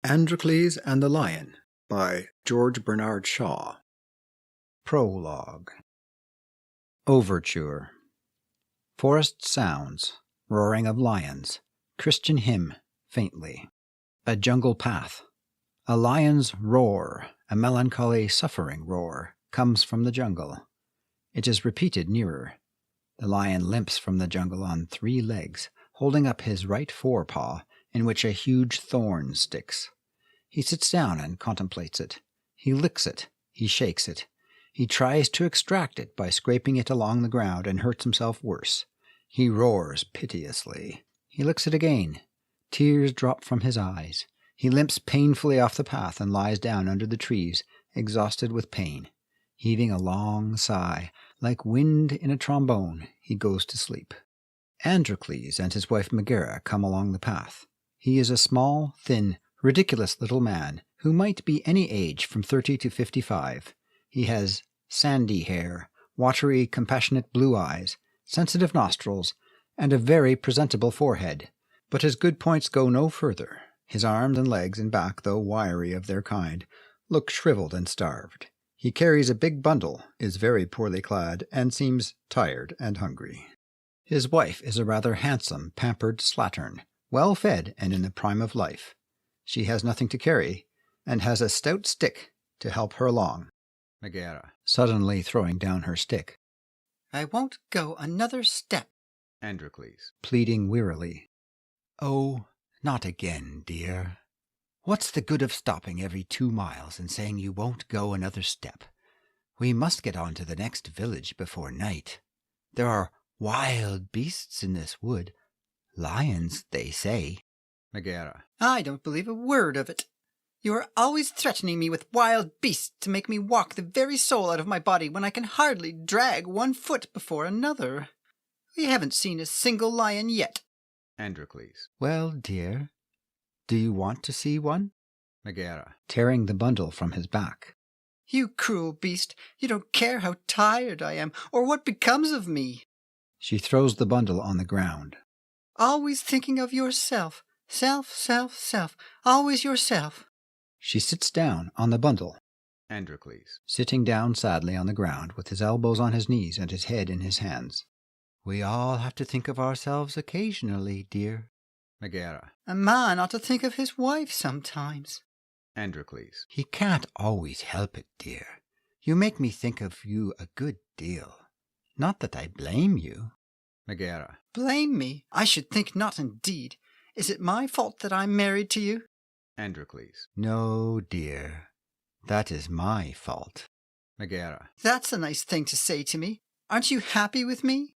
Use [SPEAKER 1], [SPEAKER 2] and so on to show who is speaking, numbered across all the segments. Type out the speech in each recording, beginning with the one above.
[SPEAKER 1] Androcles and the Lion by George Bernard Shaw.
[SPEAKER 2] Prologue. Overture. Forest sounds, roaring of lions, Christian hymn, faintly. A jungle path. A lion's roar, a melancholy suffering roar, comes from the jungle. It is repeated nearer. The lion limps from the jungle on 3 legs, holding up his right forepaw, in which a huge thorn sticks. He sits down and contemplates it. He licks it. He shakes it. He tries to extract it by scraping it along the ground and hurts himself worse. He roars piteously. He licks it again. Tears drop from his eyes. He limps painfully off the path and lies down under the trees, exhausted with pain. Heaving a long sigh, like wind in a trombone, he goes to sleep. Androcles and his wife Megara come along the path. He is a small, thin, ridiculous little man who might be any age from 30 to 55. He has sandy hair, watery, compassionate blue eyes, sensitive nostrils, and a very presentable forehead. But his good points go no further. His arms and legs and back, though wiry of their kind, look shriveled and starved. He carries a big bundle, is very poorly clad, and seems tired and hungry. His wife is a rather handsome, pampered slattern, well fed and in the prime of life. She has nothing to carry, and has a stout stick to help her along. Megara, suddenly throwing down her stick.
[SPEAKER 3] I won't go another step.
[SPEAKER 2] Androcles, pleading wearily. Oh, not again, dear. What's the good of stopping every 2 miles and saying you won't go another step? We must get on to the next village before night. There are wild beasts in this wood. Lions, they say. Megara.
[SPEAKER 3] I don't believe a word of it. You are always threatening me with wild beasts to make me walk the very soul out of my body when I can hardly drag 1 foot before another. We haven't seen a single lion yet.
[SPEAKER 2] Androcles. Well, dear, do you want to see one? Megara, tearing the bundle from his back.
[SPEAKER 3] You cruel beast, you don't care how tired I am or what becomes of me.
[SPEAKER 2] She throws the bundle on the ground.
[SPEAKER 3] Always thinking of yourself. Self, self, self. Always yourself.
[SPEAKER 2] She sits down on the bundle. Androcles, sitting down sadly on the ground with his elbows on his knees and his head in his hands. We all have to think of ourselves occasionally, dear. Megara.
[SPEAKER 3] A man ought to think of his wife sometimes.
[SPEAKER 2] Androcles. He can't always help it, dear. You make me think of you a good deal. Not that I blame you. Megara.
[SPEAKER 3] Blame me? I should think not, indeed. Is it my fault that I'm married to you?
[SPEAKER 2] Androcles. No, dear. That is my fault. Megara.
[SPEAKER 3] That's a nice thing to say to me. Aren't you happy with me?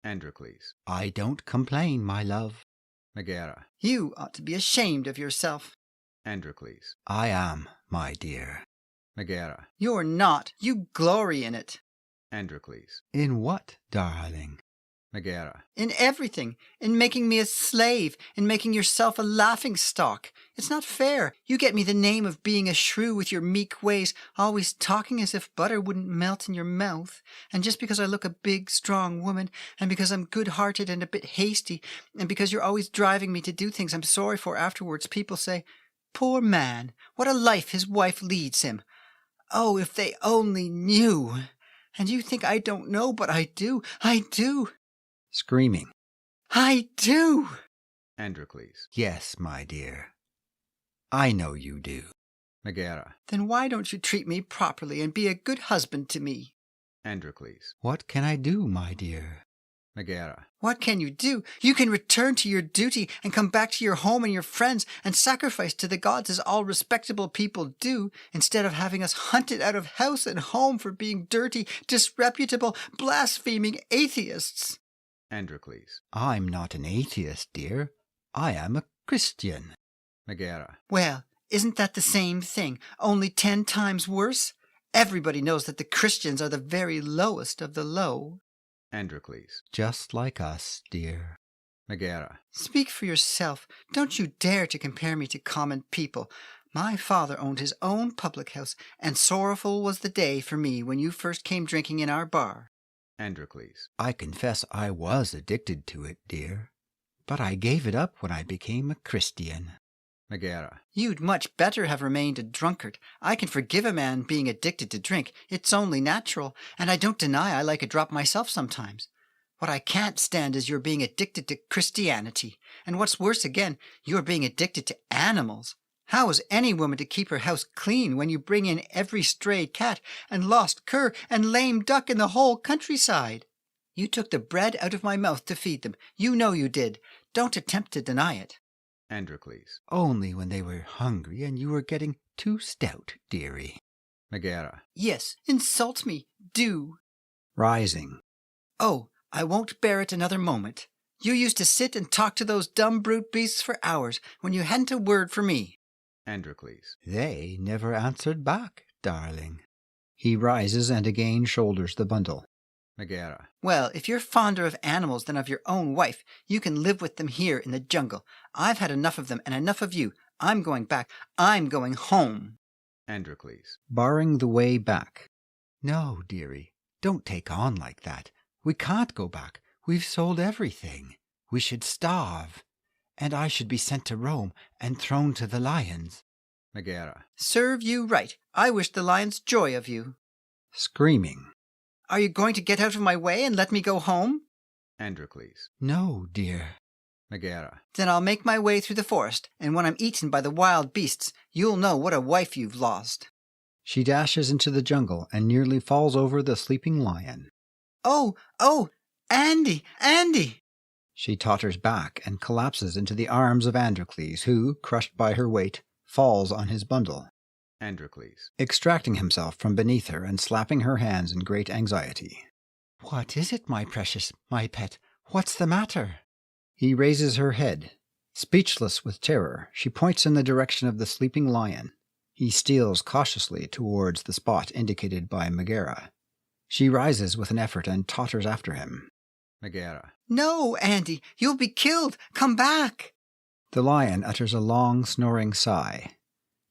[SPEAKER 2] Androcles. I don't complain, my love. Megara.
[SPEAKER 3] You ought to be ashamed of yourself.
[SPEAKER 2] Androcles. I am, my dear. Megara.
[SPEAKER 3] You're not. You glory in it.
[SPEAKER 2] Androcles. In what, darling? Megara.
[SPEAKER 3] In everything. In making me a slave. In making yourself a laughing-stock. It's not fair. You get me the name of being a shrew with your meek ways, always talking as if butter wouldn't melt in your mouth. And just because I look a big, strong woman, and because I'm good-hearted and a bit hasty, and because you're always driving me to do things I'm sorry for afterwards, people say, poor man, what a life his wife leads him. Oh, if they only knew. And you think I don't know, but I do. I do.
[SPEAKER 2] Screaming.
[SPEAKER 3] I do.
[SPEAKER 2] Androcles. Yes, my dear. I know you do. Megara.
[SPEAKER 3] Then why don't you treat me properly and be a good husband to me?
[SPEAKER 2] Androcles. What can I do, my dear? Megara.
[SPEAKER 3] What can you do? You can return to your duty and come back to your home and your friends and sacrifice to the gods as all respectable people do, instead of having us hunted out of house and home for being dirty, disreputable, blaspheming atheists.
[SPEAKER 2] Androcles. I'm not an atheist, dear. I am a Christian. Megara.
[SPEAKER 3] Well, isn't that the same thing, only 10 times worse? Everybody knows that the Christians are the very lowest of the low.
[SPEAKER 2] Androcles. Just like us, dear. Megara.
[SPEAKER 3] Speak for yourself. Don't you dare to compare me to common people. My father owned his own public house, and sorrowful was the day for me when you first came drinking in our bar.
[SPEAKER 2] Androcles. I confess I was addicted to it, dear. But I gave it up when I became a Christian. Megara.
[SPEAKER 3] You'd much better have remained a drunkard. I can forgive a man being addicted to drink. It's only natural, and I don't deny I like a drop myself sometimes. What I can't stand is your being addicted to Christianity. And what's worse again, you're being addicted to animals. How is any woman to keep her house clean when you bring in every stray cat and lost cur and lame duck in the whole countryside? You took the bread out of my mouth to feed them. You know you did. Don't attempt to deny it.
[SPEAKER 2] Androcles.
[SPEAKER 4] Only when they were hungry and you were getting too stout, dearie.
[SPEAKER 2] Megara.
[SPEAKER 3] Yes, insult me, do.
[SPEAKER 2] Rising.
[SPEAKER 3] Oh, I won't bear it another moment. You used to sit and talk to those dumb brute beasts for hours when you hadn't a word for me.
[SPEAKER 2] Androcles.
[SPEAKER 4] They never answered back, darling.
[SPEAKER 2] He rises and again shoulders the bundle. Megara.
[SPEAKER 3] Well, if you're fonder of animals than of your own wife, you can live with them here in the jungle. I've had enough of them and enough of you. I'm going back. I'm going home.
[SPEAKER 2] Androcles. Barring the way back.
[SPEAKER 4] No, dearie, don't take on like that. We can't go back. We've sold everything. We should starve. And I should be sent to Rome and thrown to the lions.
[SPEAKER 2] Megara.
[SPEAKER 3] Serve you right. I wish the lions joy of you.
[SPEAKER 2] Screaming.
[SPEAKER 3] Are you going to get out of my way and let me go home?
[SPEAKER 2] Androcles.
[SPEAKER 4] No, dear.
[SPEAKER 2] Megara.
[SPEAKER 3] Then I'll make my way through the forest, and when I'm eaten by the wild beasts, you'll know what a wife you've lost.
[SPEAKER 2] She dashes into the jungle and nearly falls over the sleeping lion.
[SPEAKER 3] Oh, Andy, Andy!
[SPEAKER 2] She totters back and collapses into the arms of Androcles, who, crushed by her weight, falls on his bundle. Androcles. Extracting himself from beneath her and slapping her hands in great anxiety.
[SPEAKER 4] What is it, my precious, my pet? What's the matter?
[SPEAKER 2] He raises her head. Speechless with terror, she points in the direction of the sleeping lion. He steals cautiously towards the spot indicated by Megara. She rises with an effort and totters after him. Megara.
[SPEAKER 3] No, Andy, you'll be killed. Come back.
[SPEAKER 2] The lion utters a long, snoring sigh.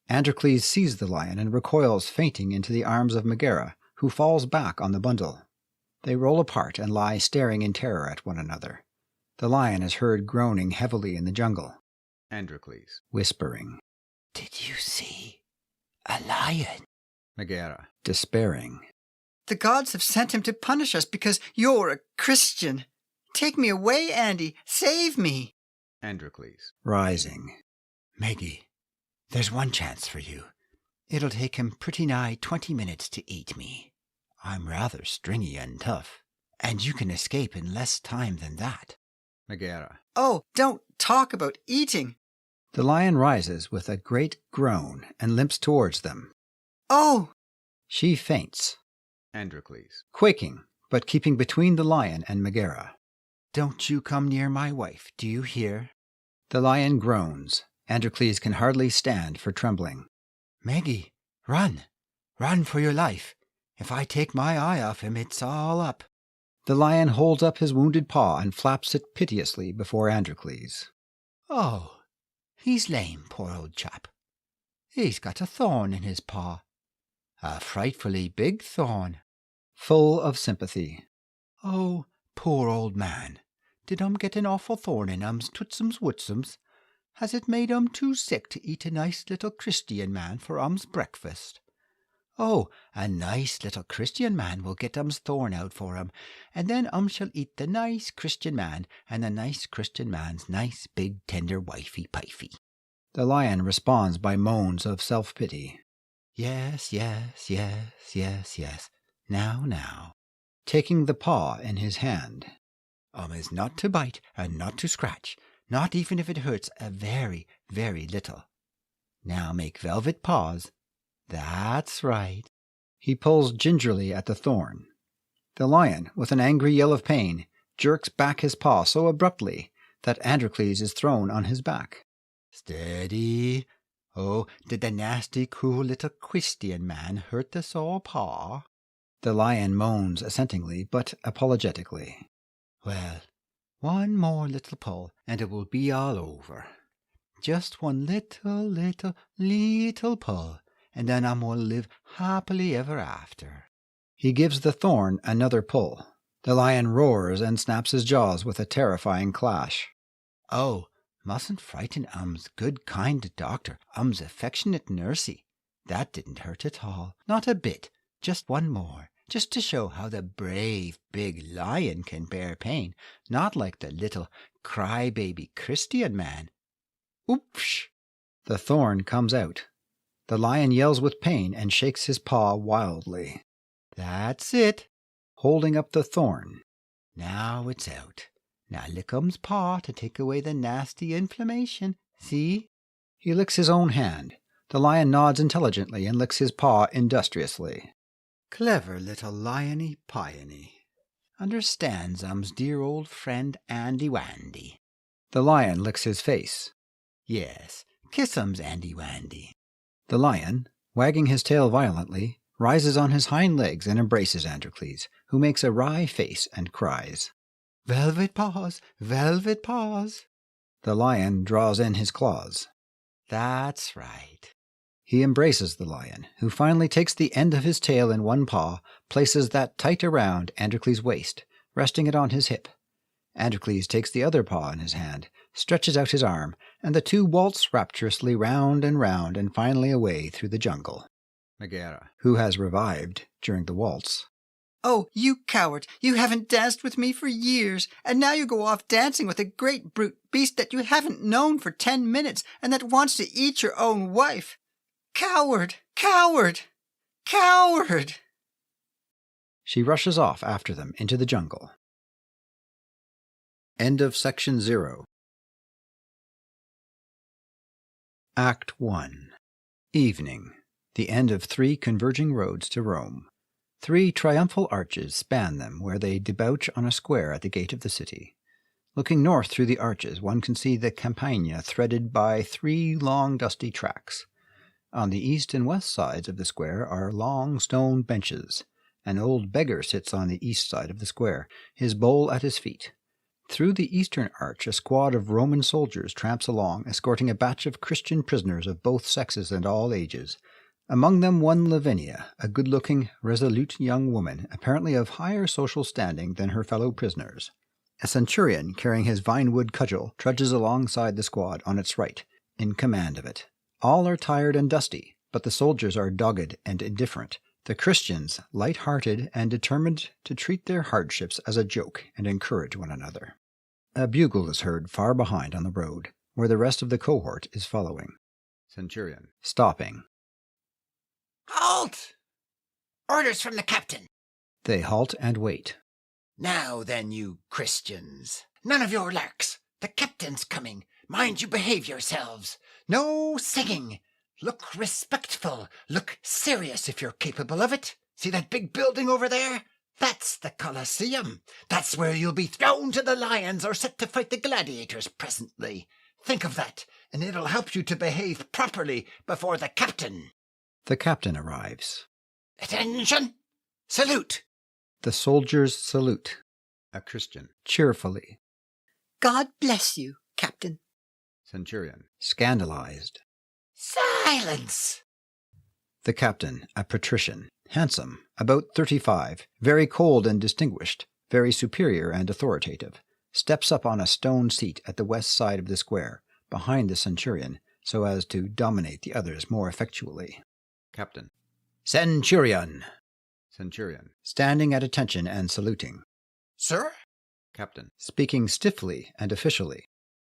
[SPEAKER 2] Androcles sees the lion and recoils fainting into the arms of Megara, who falls back on the bundle. They roll apart and lie staring in terror at one another. The lion is heard groaning heavily in the jungle. Androcles. Whispering.
[SPEAKER 4] Did you see a lion?
[SPEAKER 2] Megara. Despairing.
[SPEAKER 3] The gods have sent him to punish us because you're a Christian. Take me away, Andy. Save me.
[SPEAKER 2] Androcles. Rising.
[SPEAKER 4] Maggie, there's one chance for you. It'll take him pretty nigh 20 minutes to eat me. I'm rather stringy and tough, and you can escape in less time than that.
[SPEAKER 2] Megara.
[SPEAKER 3] Oh, don't talk about eating.
[SPEAKER 2] The lion rises with a great groan and limps towards them.
[SPEAKER 3] Oh!
[SPEAKER 2] She faints. Androcles. Quaking, but keeping between the lion and Megara.
[SPEAKER 4] Don't you come near my wife, do you hear?
[SPEAKER 2] The lion groans. Androcles can hardly stand for trembling.
[SPEAKER 4] Maggie, run. Run for your life. If I take my eye off him, it's all up.
[SPEAKER 2] The lion holds up his wounded paw and flaps it piteously before Androcles.
[SPEAKER 4] Oh, he's lame, poor old chap. He's got a thorn in his paw. A frightfully big thorn.
[SPEAKER 2] Full of sympathy.
[SPEAKER 4] Oh, poor old man. Did get an awful thorn in tootsums wootsums? Has it made too sick to eat a nice little Christian man for breakfast? Oh, a nice little Christian man will get thorn out for and then shall eat the nice Christian man and the nice Christian man's nice big tender wifey-pifey.
[SPEAKER 2] The lion responds by moans of self-pity.
[SPEAKER 4] Yes, yes, yes, yes, yes. Now.
[SPEAKER 2] Taking the paw in his hand.
[SPEAKER 4] Is not to bite and not to scratch, not even if it hurts a very, very little. Now make velvet paws. That's right.
[SPEAKER 2] He pulls gingerly at the thorn. The lion, with an angry yell of pain, jerks back his paw so abruptly that Androcles is thrown on his back.
[SPEAKER 4] Steady. Oh, did the nasty, cruel little Christian man hurt the sore paw?
[SPEAKER 2] The lion moans assentingly, but apologetically.
[SPEAKER 4] Well, one more little pull, and it will be all over. Just one little pull, and then will live happily ever after.
[SPEAKER 2] He gives the thorn another pull. The lion roars and snaps his jaws with a terrifying clash.
[SPEAKER 4] Oh, Mustn't frighten good kind doctor, affectionate nursey. That didn't hurt at all, not a bit. Just one more, just to show how the brave big lion can bear pain, not like the little cry-baby Christian man. Oops!
[SPEAKER 2] The thorn comes out. The lion yells with pain and shakes his paw wildly.
[SPEAKER 4] That's it.
[SPEAKER 2] Holding up the thorn.
[SPEAKER 4] Now it's out. Now lick paw to take away the nasty inflammation. See?
[SPEAKER 2] He licks his own hand. The lion nods intelligently and licks his paw industriously.
[SPEAKER 4] Clever little liony piony. Understands dear old friend Andy Wandy.
[SPEAKER 2] The lion licks his face.
[SPEAKER 4] Yes, kiss Andy Wandy.
[SPEAKER 2] The lion, wagging his tail violently, rises on his hind legs and embraces Androcles, who makes a wry face and cries.
[SPEAKER 4] Velvet paws, velvet paws.
[SPEAKER 2] The lion draws in his claws.
[SPEAKER 4] That's right.
[SPEAKER 2] He embraces the lion, who finally takes the end of his tail in one paw, places that tight around Androcles' waist, resting it on his hip. Androcles takes the other paw in his hand, stretches out his arm, and the two waltz rapturously round and finally away through the jungle.
[SPEAKER 1] Megara,
[SPEAKER 2] who has revived during the waltz.
[SPEAKER 3] Oh, you coward! You haven't danced with me for years, and now you go off dancing with a great brute beast that you haven't known for 10 minutes, and that wants to eat your own wife. Coward! Coward! Coward!
[SPEAKER 2] She rushes off after them into the jungle. End of section 0. Act 1. Evening. The end of 3 converging roads to Rome. 3 triumphal arches span them where they debouch on a square at the gate of the city. Looking north through the arches, one can see the Campagna threaded by 3 long dusty tracks. On the east and west sides of the square are long stone benches. An old beggar sits on the east side of the square, his bowl at his feet. Through the eastern arch, a squad of Roman soldiers tramps along, escorting a batch of Christian prisoners of both sexes and all ages. Among them one Lavinia, a good-looking, resolute young woman, apparently of higher social standing than her fellow prisoners. A centurion, carrying his vinewood cudgel, trudges alongside the squad on its right, in command of it. All are tired and dusty, but the soldiers are dogged and indifferent. The Christians, light-hearted and determined to treat their hardships as a joke and encourage one another. A bugle is heard far behind on the road, where the rest of the cohort is following.
[SPEAKER 1] Centurion,
[SPEAKER 2] Stopping.
[SPEAKER 5] Halt! Orders from the captain.
[SPEAKER 2] They halt and wait.
[SPEAKER 5] Now then, you Christians. None of your larks. The captain's coming. Mind you behave yourselves. No singing. Look respectful. Look serious if you're capable of it. See that big building over there? That's the Colosseum. That's where you'll be thrown to the lions or set to fight the gladiators presently. Think of that, and it'll help you to behave properly before the captain.
[SPEAKER 2] The captain arrives.
[SPEAKER 5] Attention! Salute!
[SPEAKER 2] The soldiers salute.
[SPEAKER 1] a Christian.
[SPEAKER 2] Cheerfully.
[SPEAKER 3] God bless you, Captain.
[SPEAKER 1] Centurion.
[SPEAKER 2] Scandalized.
[SPEAKER 5] Silence!
[SPEAKER 2] The captain, a patrician, handsome, about 35, very cold and distinguished, very superior and authoritative, steps up on a stone seat at the west side of the square, behind the centurion, so as to dominate the others more effectually.
[SPEAKER 1] Captain.
[SPEAKER 2] Centurion!
[SPEAKER 1] Centurion.
[SPEAKER 2] Standing at attention and saluting.
[SPEAKER 5] Sir?
[SPEAKER 1] Captain.
[SPEAKER 2] Speaking stiffly and officially.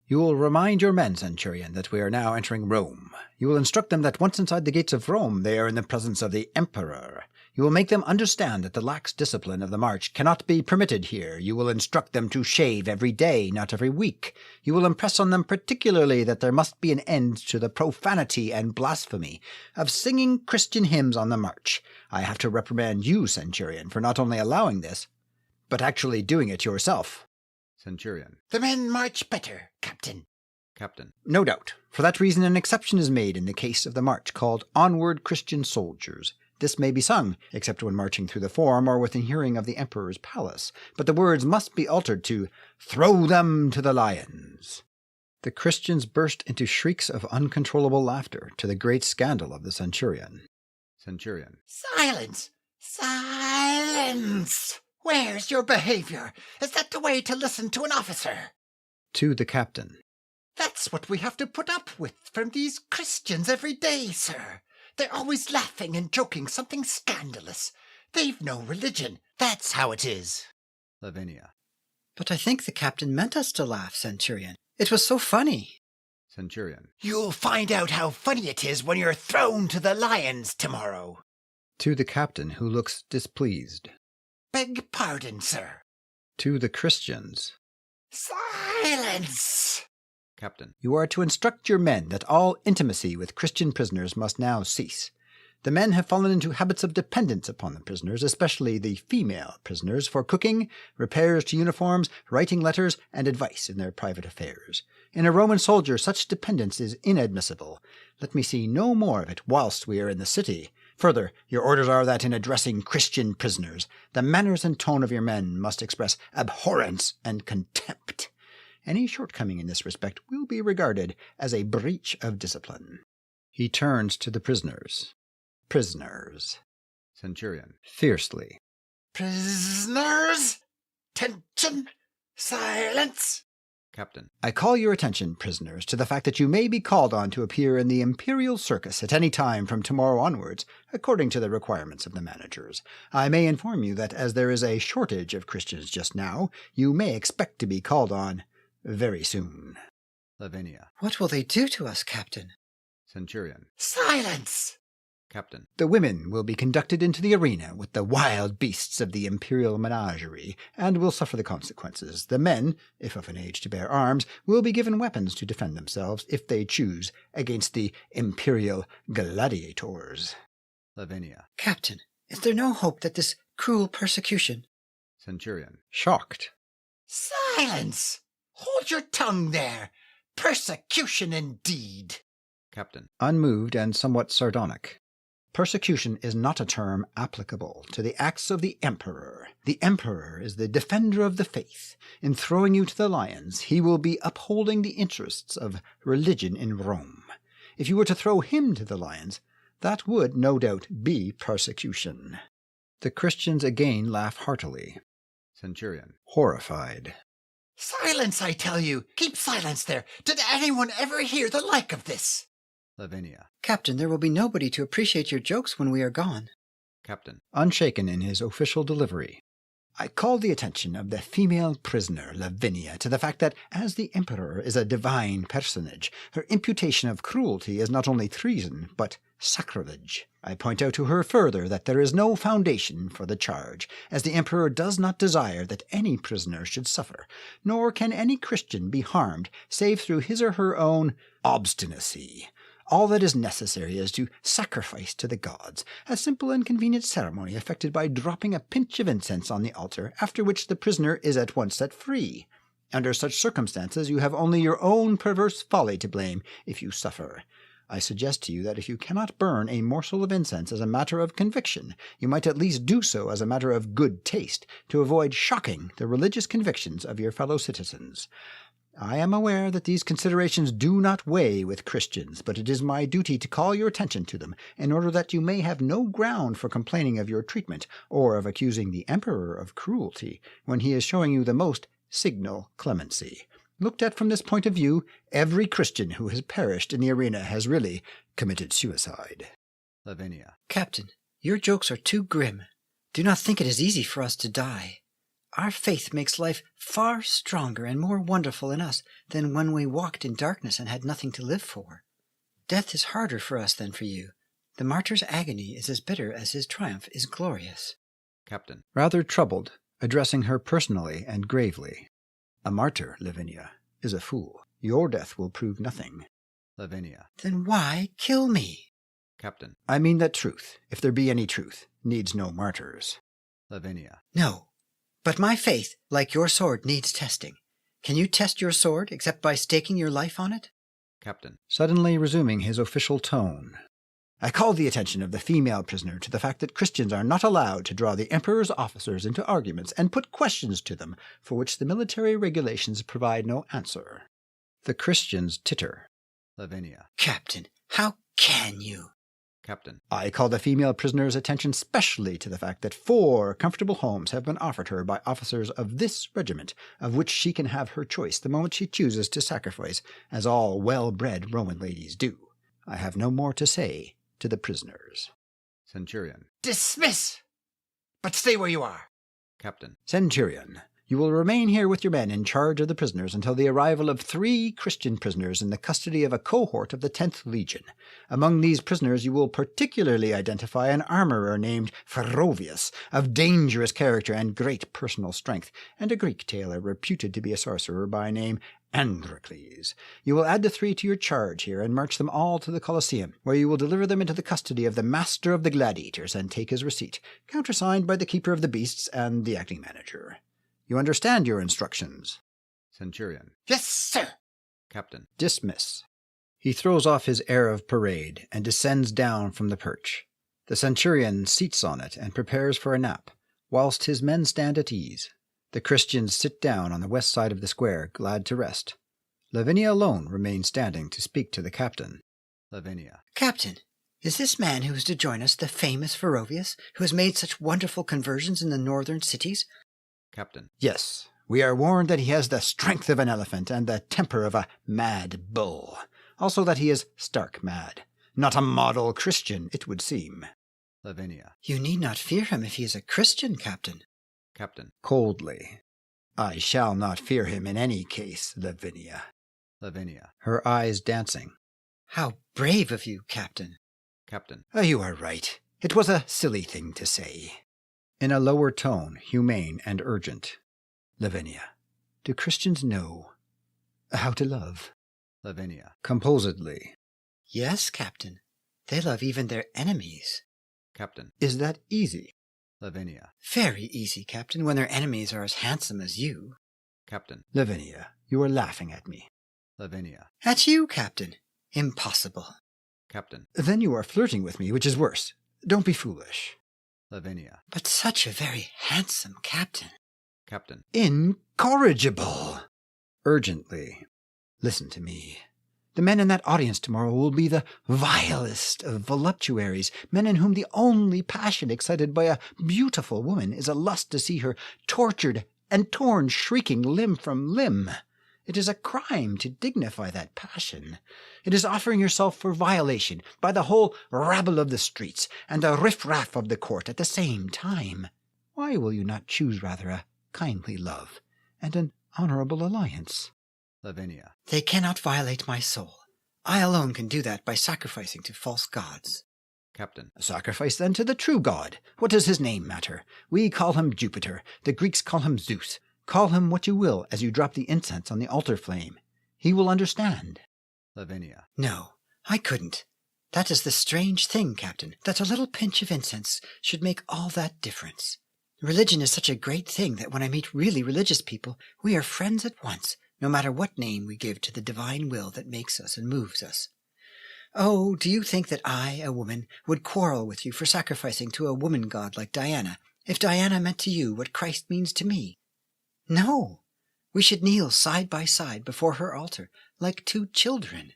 [SPEAKER 2] You will remind your men, Centurion, that we are now entering Rome. You will instruct them that once inside the gates of Rome they are in the presence of the Emperor. You will make them understand that the lax discipline of the march cannot be permitted here. You will instruct them to shave every day, not every week. You will impress on them particularly that there must be an end to the profanity and blasphemy of singing Christian hymns on the march. I have to reprimand you, Centurion, for not only allowing this, but actually doing it yourself.
[SPEAKER 1] Centurion.
[SPEAKER 5] The men march better, Captain.
[SPEAKER 1] Captain.
[SPEAKER 2] No doubt. For that reason an exception is made in the case of the march called Onward Christian Soldiers. This may be sung, except when marching through the Forum or within hearing of the Emperor's palace, but the words must be altered to "Throw them to the lions." The Christians burst into shrieks of uncontrollable laughter, to the great scandal of the centurion.
[SPEAKER 1] Centurion.
[SPEAKER 5] Silence! Silence! Where's your behavior? Is that the way to listen to an officer?
[SPEAKER 2] To the captain.
[SPEAKER 5] That's what we have to put up with from these Christians every day, sir. They're always laughing and joking something scandalous. They've no religion. That's how it is.
[SPEAKER 2] Lavinia.
[SPEAKER 3] But I think the captain meant us to laugh, Centurion. It was so funny.
[SPEAKER 2] Centurion.
[SPEAKER 5] You'll find out how funny it is when you're thrown to the lions tomorrow.
[SPEAKER 2] To the captain, who looks displeased.
[SPEAKER 5] Beg pardon, sir.
[SPEAKER 2] To the Christians.
[SPEAKER 5] Silence!
[SPEAKER 2] Captain. You are to instruct your men that all intimacy with Christian prisoners must now cease. The men have fallen into habits of dependence upon the prisoners, especially the female prisoners, for cooking, repairs to uniforms, writing letters, and advice in their private affairs. In a Roman soldier, such dependence is inadmissible. Let me see no more of it whilst we are in the city. Further, your orders are that in addressing Christian prisoners, the manners and tone of your men must express abhorrence and contempt. Any shortcoming in this respect will be regarded as a breach of discipline. He turns to the prisoners. Prisoners. Centurion. Fiercely.
[SPEAKER 5] Prisoners! Attention! Silence!
[SPEAKER 2] Captain. I call your attention, prisoners, to the fact that you may be called on to appear in the imperial circus at any time from tomorrow onwards, according to the requirements of the managers. I may inform you that as there is a shortage of Christians just now, you may expect to be called on very soon. Lavinia.
[SPEAKER 3] What will they do to us, Captain?
[SPEAKER 2] Centurion.
[SPEAKER 5] Silence!
[SPEAKER 2] Captain. The women will be conducted into the arena with the wild beasts of the imperial menagerie, and will suffer the consequences. The men, if of an age to bear arms, will be given weapons to defend themselves, if they choose, against the imperial gladiators. Lavinia.
[SPEAKER 3] Captain, is there no hope that this cruel persecution...
[SPEAKER 2] Centurion. Shocked.
[SPEAKER 5] Silence! Hold your tongue there! Persecution indeed!
[SPEAKER 2] Captain. Unmoved and somewhat sardonic. Persecution is not a term applicable to the acts of the emperor. The emperor is the defender of the faith. In throwing you to the lions, he will be upholding the interests of religion in Rome. If you were to throw him to the lions, that would, no doubt, be persecution. The Christians again laugh heartily. Centurion. Horrified.
[SPEAKER 5] Silence, I tell you! Keep silence there! Did anyone ever hear the like of this?
[SPEAKER 2] Lavinia.
[SPEAKER 3] Captain, there will be nobody to appreciate your jokes when we are gone.
[SPEAKER 2] Captain. Unshaken in his official delivery. I call the attention of the female prisoner, Lavinia, to the fact that, as the emperor is a divine personage, her imputation of cruelty is not only treason, but sacrilege. I point out to her further that there is no foundation for the charge, as the emperor does not desire that any prisoner should suffer, nor can any Christian be harmed save through his or her own obstinacy. All that is necessary is to sacrifice to the gods, a simple and convenient ceremony effected by dropping a pinch of incense on the altar, after which the prisoner is at once set free. Under such circumstances you have only your own perverse folly to blame if you suffer. I suggest to you that if you cannot burn a morsel of incense as a matter of conviction, you might at least do so as a matter of good taste, to avoid shocking the religious convictions of your fellow citizens. I am aware that these considerations do not weigh with Christians, but it is my duty to call your attention to them, in order that you may have no ground for complaining of your treatment, or of accusing the emperor of cruelty, when he is showing you the most signal clemency. Looked at from this point of view, every Christian who has perished in the arena has really committed suicide. Lavinia.
[SPEAKER 3] Captain, your jokes are too grim. Do not think it is easy for us to die. Our faith makes life far stronger and more wonderful in us than when we walked in darkness and had nothing to live for. Death is harder for us than for you. The martyr's agony is as bitter as his triumph is glorious.
[SPEAKER 2] Captain. Rather troubled, addressing her personally and gravely. A martyr, Lavinia, is a fool. Your death will prove nothing. Lavinia.
[SPEAKER 3] Then why kill me?
[SPEAKER 2] Captain. I mean that truth, if there be any truth, needs no martyrs. Lavinia.
[SPEAKER 3] No. But my faith, like your sword, needs testing. Can you test your sword except by staking your life on it?
[SPEAKER 2] Captain. Suddenly resuming his official tone. I call the attention of the female prisoner to the fact that Christians are not allowed to draw the emperor's officers into arguments and put questions to them for which the military regulations provide no answer. The Christians titter. Lavinia.
[SPEAKER 3] Captain, how can you?
[SPEAKER 2] Captain. I call the female prisoner's attention specially to the fact that 4 comfortable homes have been offered her by officers of this regiment, of which she can have her choice the moment she chooses to sacrifice, as all well-bred Roman ladies do. I have no more to say to the prisoners. Centurion.
[SPEAKER 5] Dismiss! But stay where you are.
[SPEAKER 2] Captain. Centurion, you will remain here with your men in charge of the prisoners until the arrival of 3 Christian prisoners in the custody of a cohort of the 10th Legion. Among these prisoners you will particularly identify an armorer named Ferrovius, of dangerous character and great personal strength, and a Greek tailor reputed to be a sorcerer by name Androcles. You will add the 3 to your charge here and march them all to the Colosseum, where you will deliver them into the custody of the master of the gladiators and take his receipt, countersigned by the keeper of the beasts and the acting manager. You understand your instructions? Centurion.
[SPEAKER 5] Yes, sir.
[SPEAKER 2] Captain. Dismiss. He throws off his air of parade and descends down from the perch. The centurion seats on it and prepares for a nap, whilst his men stand at ease. The Christians sit down on the west side of the square, glad to rest. Lavinia alone remains standing to speak to the captain. Lavinia.
[SPEAKER 3] Captain, is this man who is to join us the famous Ferrovius, who has made such wonderful conversions in the northern cities?
[SPEAKER 2] Captain. Yes, we are warned that he has the strength of an elephant and the temper of a mad bull. Also that he is stark mad. Not a model Christian, it would seem. Lavinia.
[SPEAKER 3] You need not fear him if he is a Christian, Captain.
[SPEAKER 2] Captain. Coldly. I shall not fear him in any case, Lavinia. Lavinia. Her eyes dancing.
[SPEAKER 3] How brave of you, Captain.
[SPEAKER 2] Captain. You are right. It was a silly thing to say. In a lower tone, humane and urgent. Lavinia. Do Christians know how to love? Lavinia. Composedly.
[SPEAKER 3] Yes, Captain. They love even their enemies.
[SPEAKER 2] Captain. Is that easy? Lavinia.
[SPEAKER 3] Very easy, Captain, when their enemies are as handsome as you.
[SPEAKER 2] Captain. Lavinia, you are laughing at me. Lavinia.
[SPEAKER 3] At you, Captain. Impossible.
[SPEAKER 2] Captain. Then you are flirting with me, which is worse. Don't be foolish. Lavinia.
[SPEAKER 3] But such a very handsome captain.
[SPEAKER 2] Captain. Incorrigible. Urgently. Listen to me. The men in that audience tomorrow will be the vilest of voluptuaries, men in whom the only passion excited by a beautiful woman is a lust to see her tortured and torn shrieking limb from limb. It is a crime to dignify that passion. It is offering yourself for violation by the whole rabble of the streets and the riff-raff of the court at the same time. Why will you not choose rather a kindly love and an honourable alliance? Lavinia.
[SPEAKER 3] They cannot violate my soul. I alone can do that by sacrificing to false gods.
[SPEAKER 2] Captain. Sacrifice then to the true god. What does his name matter? We call him Jupiter. The Greeks call him Zeus. Call him what you will as you drop the incense on the altar flame. He will understand. Lavinia.
[SPEAKER 3] No, I couldn't. That is the strange thing, Captain, that a little pinch of incense should make all that difference. Religion is such a great thing that when I meet really religious people, we are friends at once, no matter what name we give to the divine will that makes us and moves us. Oh, do you think that I, a woman, would quarrel with you for sacrificing to a woman god like Diana, if Diana meant to you what Christ means to me? No, we should kneel side by side before her altar, like 2 children.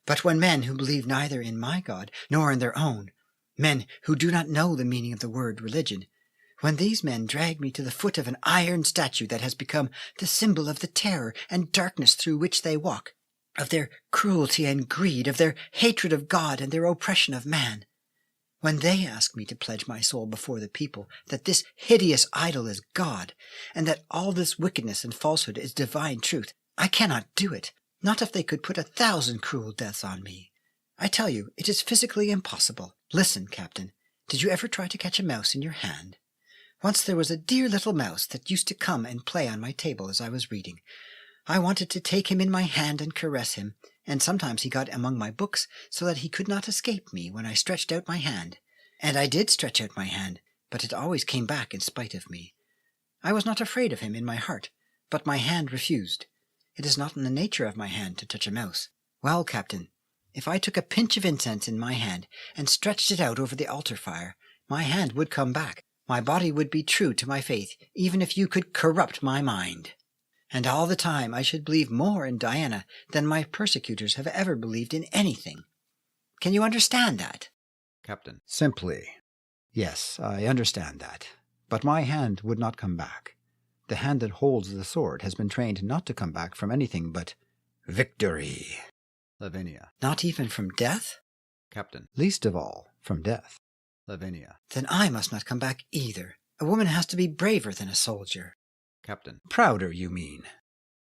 [SPEAKER 3] But when men who believe neither in my God nor in their own, men who do not know the meaning of the word religion, when these men drag me to the foot of an iron statue that has become the symbol of the terror and darkness through which they walk, of their cruelty and greed, of their hatred of God and their oppression of man, when they ask me to pledge my soul before the people that this hideous idol is God, and that all this wickedness and falsehood is divine truth, I cannot do it, not if they could put 1,000 cruel deaths on me. I tell you, it is physically impossible. Listen, Captain, did you ever try to catch a mouse in your hand? Once there was a dear little mouse that used to come and play on my table as I was reading. I wanted to take him in my hand and caress him, and sometimes he got among my books so that he could not escape me when I stretched out my hand. And I did stretch out my hand, but it always came back in spite of me. I was not afraid of him in my heart, but my hand refused. It is not in the nature of my hand to touch a mouse. Well, Captain, if I took a pinch of incense in my hand and stretched it out over the altar fire, my hand would come back. My body would be true to my faith, even if you could corrupt my mind. And all the time I should believe more in Diana than my persecutors have ever believed in anything. Can you understand that?
[SPEAKER 2] Captain. Simply. Yes, I understand that. But my hand would not come back. The hand that holds the sword has been trained not to come back from anything but victory. Lavinia.
[SPEAKER 3] Not even from death?
[SPEAKER 2] Captain. Least of all, from death. Lavinia.
[SPEAKER 3] Then I must not come back either. A woman has to be braver than a soldier.
[SPEAKER 2] Captain. Prouder, you mean?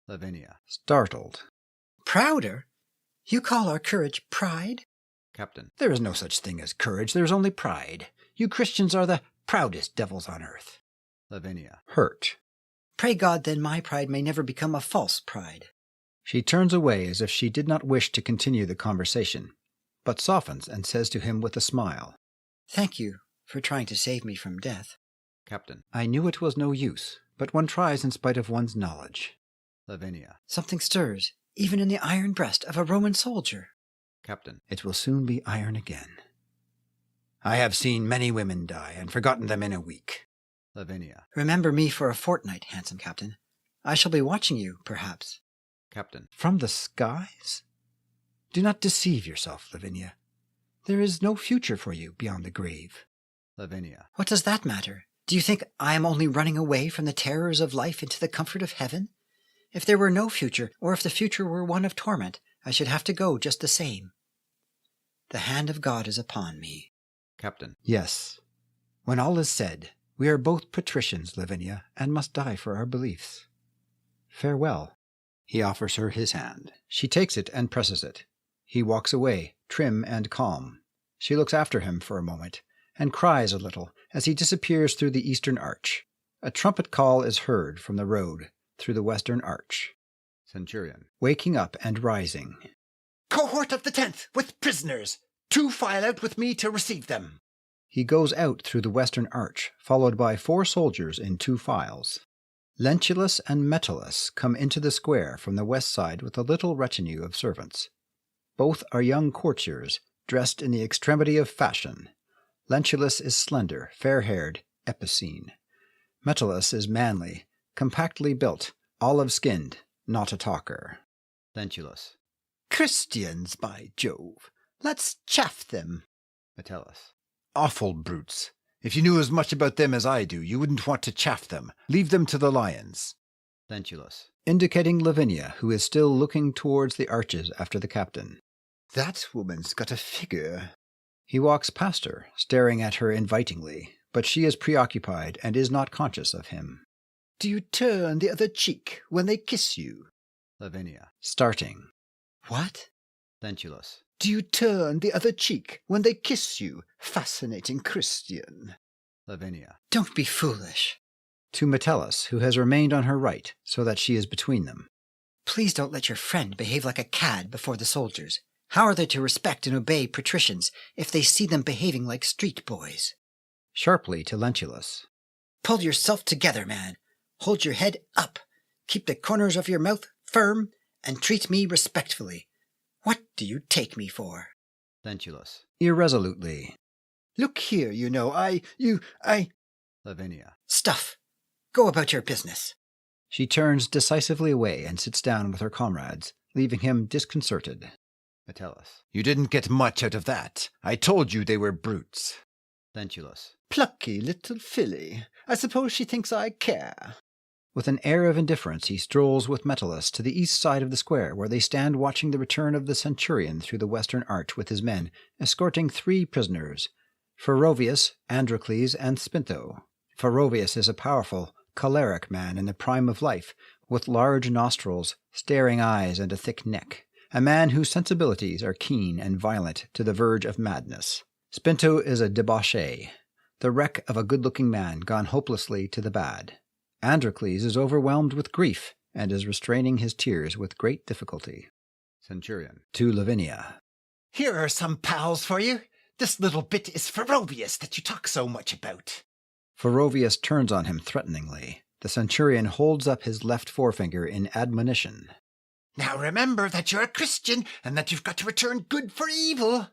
[SPEAKER 2] Lavinia. Startled.
[SPEAKER 3] Prouder? You call our courage pride?
[SPEAKER 2] Captain. There is no such thing as courage. There is only pride. You Christians are the proudest devils on earth. Lavinia. Hurt.
[SPEAKER 3] Pray God then my pride may never become a false pride.
[SPEAKER 2] She turns away as if she did not wish to continue the conversation, but softens and says to him with a smile,
[SPEAKER 3] Thank you for trying to save me from death.
[SPEAKER 2] Captain. I knew it was no use, but one tries in spite of one's knowledge. Lavinia.
[SPEAKER 3] Something stirs, even in the iron breast of a Roman soldier.
[SPEAKER 2] Captain. It will soon be iron again. I have seen many women die and forgotten them in a week. Lavinia.
[SPEAKER 3] Remember me for a fortnight, handsome captain. I shall be watching you, perhaps.
[SPEAKER 2] Captain. From the skies? Do not deceive yourself, Lavinia. There is no future for you beyond the grave. Lavinia.
[SPEAKER 3] What does that matter? Do you think I am only running away from the terrors of life into the comfort of heaven? If there were no future, or if the future were one of torment, I should have to go just the same. The hand of God is upon me.
[SPEAKER 2] Captain. Yes. When all is said, we are both patricians, Lavinia, and must die for our beliefs. Farewell. He offers her his hand. She takes it and presses it. He walks away, trim and calm. She looks after him for a moment, and cries a little as he disappears through the eastern arch. A trumpet call is heard from the road through the western arch. Centurion. Waking up and rising.
[SPEAKER 5] Cohort of the 10th, with prisoners. 2 file out with me to receive them.
[SPEAKER 2] He goes out through the western arch, followed by 4 soldiers in 2 files. Lentulus and Metellus come into the square from the west side with a little retinue of servants. Both are young courtiers, dressed in the extremity of fashion. Lentulus is slender, fair-haired, epicene. Metellus is manly, compactly built, olive-skinned, not a talker. Lentulus.
[SPEAKER 4] Christians, by Jove! Let's chaff them.
[SPEAKER 2] Metellus.
[SPEAKER 4] Awful brutes. If you knew as much about them as I do, you wouldn't want to chaff them. Leave them to the lions.
[SPEAKER 2] Lentulus. Indicating Lavinia, who is still looking towards the arches after the captain.
[SPEAKER 4] That woman's got a figure.
[SPEAKER 2] He walks past her, staring at her invitingly, but she is preoccupied and is not conscious of him.
[SPEAKER 4] Do you turn the other cheek when they kiss you?
[SPEAKER 2] Lavinia. Starting.
[SPEAKER 3] What?
[SPEAKER 2] Lentulus.
[SPEAKER 4] Do you turn the other cheek when they kiss you, fascinating Christian?
[SPEAKER 2] Lavinia.
[SPEAKER 3] Don't be foolish.
[SPEAKER 2] To Metellus, who has remained on her right, so that she is between them.
[SPEAKER 3] Please don't let your friend behave like a cad before the soldiers. How are they to respect and obey patricians if they see them behaving like street boys?
[SPEAKER 2] Sharply to Lentulus.
[SPEAKER 3] Pull yourself together, man. Hold your head up. Keep the corners of your mouth firm, and treat me respectfully. What do you take me for?
[SPEAKER 2] Lentulus. Irresolutely.
[SPEAKER 4] Look here, you know, I...
[SPEAKER 2] Lavinia.
[SPEAKER 3] Stuff. Go about your business.
[SPEAKER 2] She turns decisively away and sits down with her comrades, leaving him disconcerted. Metellus.
[SPEAKER 4] You didn't get much out of that. I told you they were brutes.
[SPEAKER 2] Lentulus.
[SPEAKER 4] Plucky little filly. I suppose she thinks I care.
[SPEAKER 2] With an air of indifference he strolls with Metellus to the east side of the square, where they stand watching the return of the centurion through the western arch with his men, escorting 3 prisoners, Ferrovius, Androcles, and Spinto. Ferrovius is a powerful, choleric man in the prime of life, with large nostrils, staring eyes, and a thick neck, a man whose sensibilities are keen and violent to the verge of madness. Spinto is a debauchee, the wreck of a good-looking man gone hopelessly to the bad. Androcles is overwhelmed with grief, and is restraining his tears with great difficulty. Centurion. To Lavinia.
[SPEAKER 5] Here are some pals for you. This little bit is Ferrovius that you talk so much about.
[SPEAKER 2] Ferrovius turns on him threateningly. The centurion holds up his left forefinger in admonition.
[SPEAKER 5] Now remember that you're a Christian, and that you've got to return good for evil.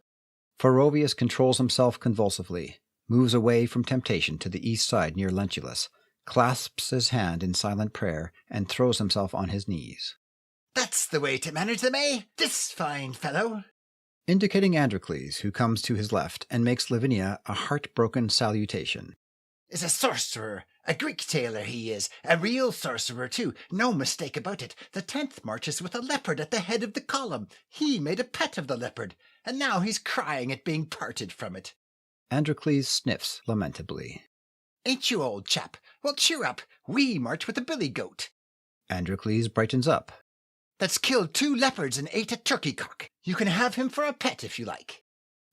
[SPEAKER 2] Ferrovius controls himself convulsively, moves away from temptation to the east side near Lentulus, clasps his hand in silent prayer, and throws himself on his knees.
[SPEAKER 5] That's the way to manage them, eh? This fine fellow.
[SPEAKER 2] indicating Androcles, who comes to his left and makes Lavinia a heartbroken salutation.
[SPEAKER 5] Is a sorcerer, a Greek tailor he is, a real sorcerer too, no mistake about it. The 10th marches with a leopard at the head of the column. He made a pet of the leopard, and now he's crying at being parted from it.
[SPEAKER 2] Androcles sniffs lamentably.
[SPEAKER 5] Ain't you, old chap? Well, cheer up. We march with a billy goat.
[SPEAKER 2] Androcles brightens up.
[SPEAKER 5] That's killed 2 leopards and ate a turkey cock. You can have him for a pet if you like.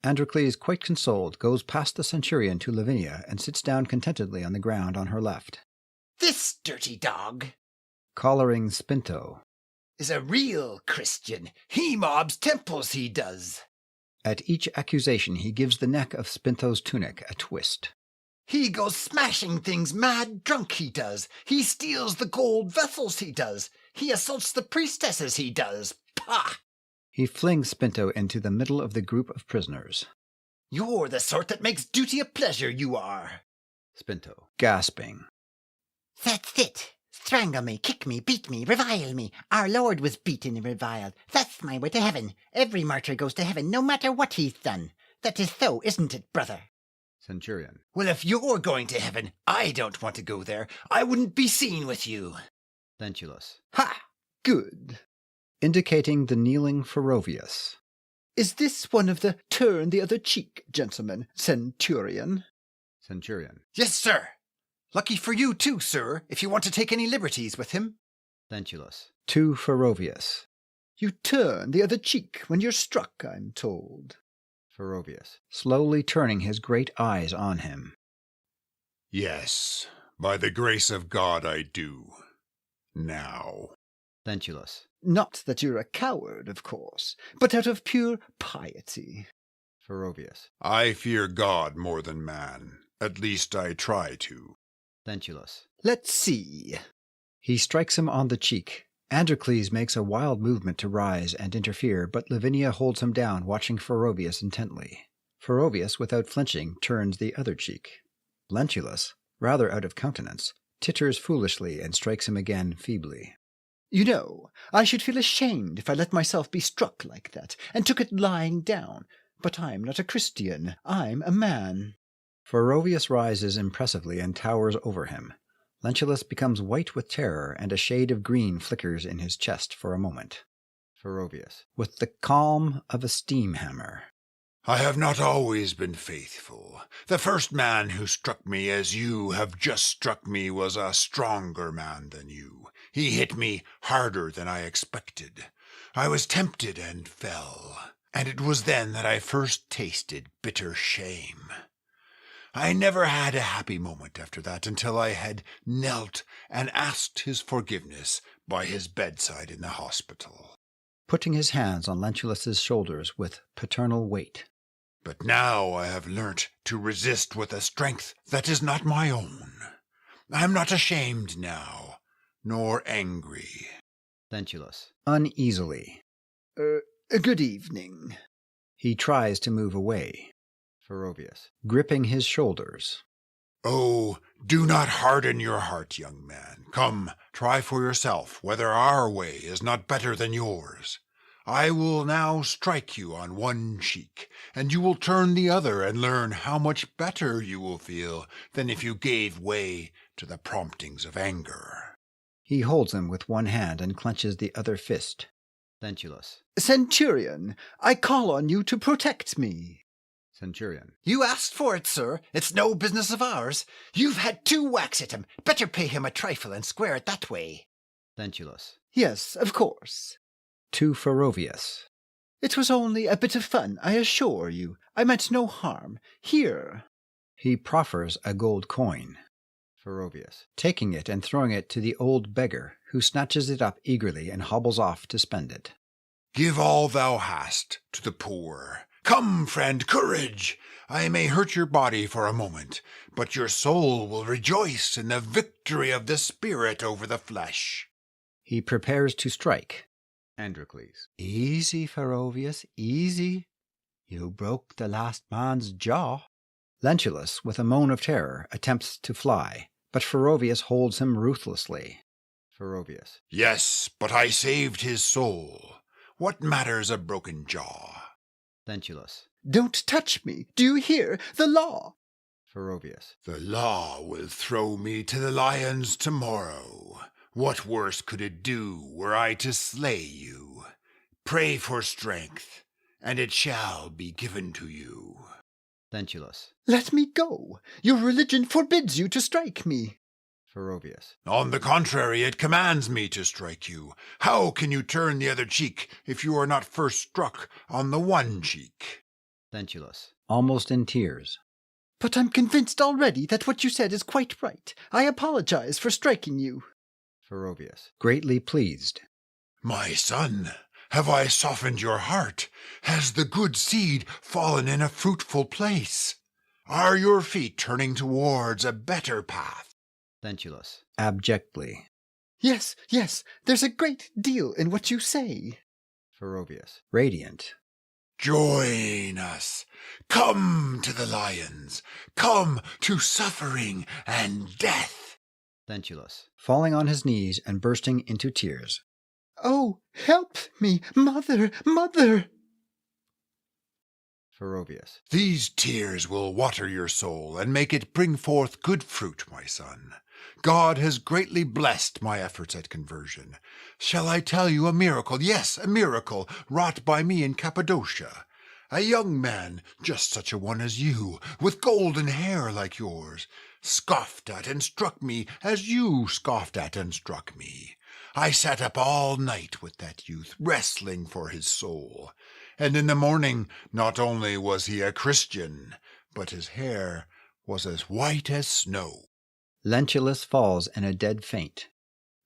[SPEAKER 2] Androcles, quite consoled, goes past the centurion to Lavinia and sits down contentedly on the ground on her left.
[SPEAKER 5] This dirty dog,
[SPEAKER 2] Collaring Spinto,
[SPEAKER 5] is a real Christian. He mobs temples, he does.
[SPEAKER 2] At each accusation he gives the neck of Spinto's tunic a twist.
[SPEAKER 5] He goes smashing things mad drunk, he does. He steals the gold vessels, he does. He assaults the priestesses, he does. Pah!
[SPEAKER 2] He flings Spinto into the middle of the group of prisoners.
[SPEAKER 5] You're the sort that makes duty a pleasure, you are.
[SPEAKER 2] Spinto, gasping.
[SPEAKER 3] That's it. Strangle me, kick me, beat me, revile me. Our Lord was beaten and reviled. That's my way to heaven. Every martyr goes to heaven, no matter what he's done. That is so, isn't it, brother?
[SPEAKER 2] Centurion.
[SPEAKER 5] Well, if you're going to heaven, I don't want to go there. I wouldn't be seen with you.
[SPEAKER 2] Lentulus.
[SPEAKER 3] Ha! Good.
[SPEAKER 2] Indicating the kneeling Ferovius.
[SPEAKER 3] Is this one of the turn the other cheek, gentlemen, Centurion?
[SPEAKER 2] Centurion.
[SPEAKER 5] Yes, sir. Lucky for you, too, sir, if you want to take any liberties with him.
[SPEAKER 2] Lentulus. To Ferovius.
[SPEAKER 3] You turn the other cheek when you're struck, I'm told.
[SPEAKER 2] Ferovius, slowly turning his great eyes on him.
[SPEAKER 6] Yes, by the grace of God I do. Now.
[SPEAKER 2] Lentulus.
[SPEAKER 3] Not that you're a coward, of course, but out of pure piety.
[SPEAKER 2] Ferovius.
[SPEAKER 6] I fear God more than man. At least I try to.
[SPEAKER 2] Lentulus.
[SPEAKER 3] Let's see.
[SPEAKER 2] He strikes him on the cheek. Androcles makes a wild movement to rise and interfere, but Lavinia holds him down, watching Ferovius intently. Ferovius, without flinching, turns the other cheek. Lentulus, rather out of countenance, titters foolishly and strikes him again feebly.
[SPEAKER 3] You know, I should feel ashamed if I let myself be struck like that, and took it lying down. But I'm not a Christian. I'm a man.
[SPEAKER 2] Ferovius rises impressively and towers over him. Lentulus becomes white with terror, and a shade of green flickers in his chest for a moment. Ferovius, with the calm of a steam hammer.
[SPEAKER 6] I have not always been faithful. The first man who struck me as you have just struck me was a stronger man than you. He hit me harder than I expected. I was tempted and fell, and it was then that I first tasted bitter shame. I never had a happy moment after that until I had knelt and asked his forgiveness by his bedside in the hospital.
[SPEAKER 2] Putting his hands on Lentulus's shoulders with paternal weight.
[SPEAKER 6] But now I have learnt to resist with a strength that is not my own. I am not ashamed now, nor angry.
[SPEAKER 2] Lentulus, uneasily.
[SPEAKER 3] Good evening.
[SPEAKER 2] He tries to move away. Ferovius, gripping his shoulders.
[SPEAKER 6] Oh, do not harden your heart, young man. Come, try for yourself whether our way is not better than yours. I will now strike you on one cheek, and you will turn the other and learn how much better you will feel than if you gave way to the promptings of anger.
[SPEAKER 2] He holds him with one hand and clenches the other fist. Lentulus.
[SPEAKER 3] Centurion, I call on you to protect me.
[SPEAKER 2] Centurion.
[SPEAKER 5] You asked for it, sir. It's no business of ours. You've had 2 whacks at him. Better pay him a trifle and square it that way.
[SPEAKER 2] Lentulus.
[SPEAKER 3] Yes, of course.
[SPEAKER 2] To Ferovius.
[SPEAKER 3] It was only a bit of fun, I assure you. I meant no harm. Here.
[SPEAKER 2] He proffers a gold coin. Ferovius, taking it and throwing it to the old beggar, who snatches it up eagerly and hobbles off to spend it.
[SPEAKER 6] Give all thou hast to the poor. Come, friend, courage! I may hurt your body for a moment, but your soul will rejoice in the victory of the spirit over the flesh.
[SPEAKER 2] He prepares to strike. Androcles.
[SPEAKER 4] Easy, Ferovius, easy. You broke the last man's jaw.
[SPEAKER 2] Lentulus, with a moan of terror, attempts to fly, but Ferovius holds him ruthlessly. Ferovius.
[SPEAKER 6] Yes, but I saved his soul. What matters a broken jaw?
[SPEAKER 2] Lentulus.
[SPEAKER 4] Don't touch me! Do you hear? The law!
[SPEAKER 2] Ferovius.
[SPEAKER 6] The law will throw me to the lions tomorrow. What worse could it do were I to slay you? Pray for strength, and it shall be given to you.
[SPEAKER 2] Lentulus.
[SPEAKER 4] Let me go! Your religion forbids you to strike me!
[SPEAKER 2] Ferovius.
[SPEAKER 6] On the contrary, it commands me to strike you. How can you turn the other cheek if you are not first struck on the one cheek?
[SPEAKER 2] Lentulus. Almost in tears.
[SPEAKER 4] But I'm convinced already that what you said is quite right. I apologize for striking you.
[SPEAKER 2] Ferovius. Greatly pleased.
[SPEAKER 6] My son, have I softened your heart? Has the good seed fallen in a fruitful place? Are your feet turning towards a better path?
[SPEAKER 2] Lentulus. Abjectly.
[SPEAKER 4] Yes, there's a great deal in what you say.
[SPEAKER 2] Ferovius. Radiant.
[SPEAKER 6] Join us. Come to the lions. Come to suffering and death.
[SPEAKER 2] Lentulus. Falling on his knees and bursting into tears.
[SPEAKER 4] Oh, help me, mother, mother!
[SPEAKER 2] Ferovius.
[SPEAKER 6] These tears will water your soul and make it bring forth good fruit, my son. God has greatly blessed my efforts at conversion. Shall I tell you a miracle? Yes, a miracle wrought by me in Cappadocia. A young man, just such a one as you, with golden hair like yours, scoffed at and struck me as you scoffed at and struck me. I sat up all night with that youth, wrestling for his soul. And in the morning, not only was he a Christian, but his hair was as white as snow.
[SPEAKER 2] Lentulus falls in a dead faint.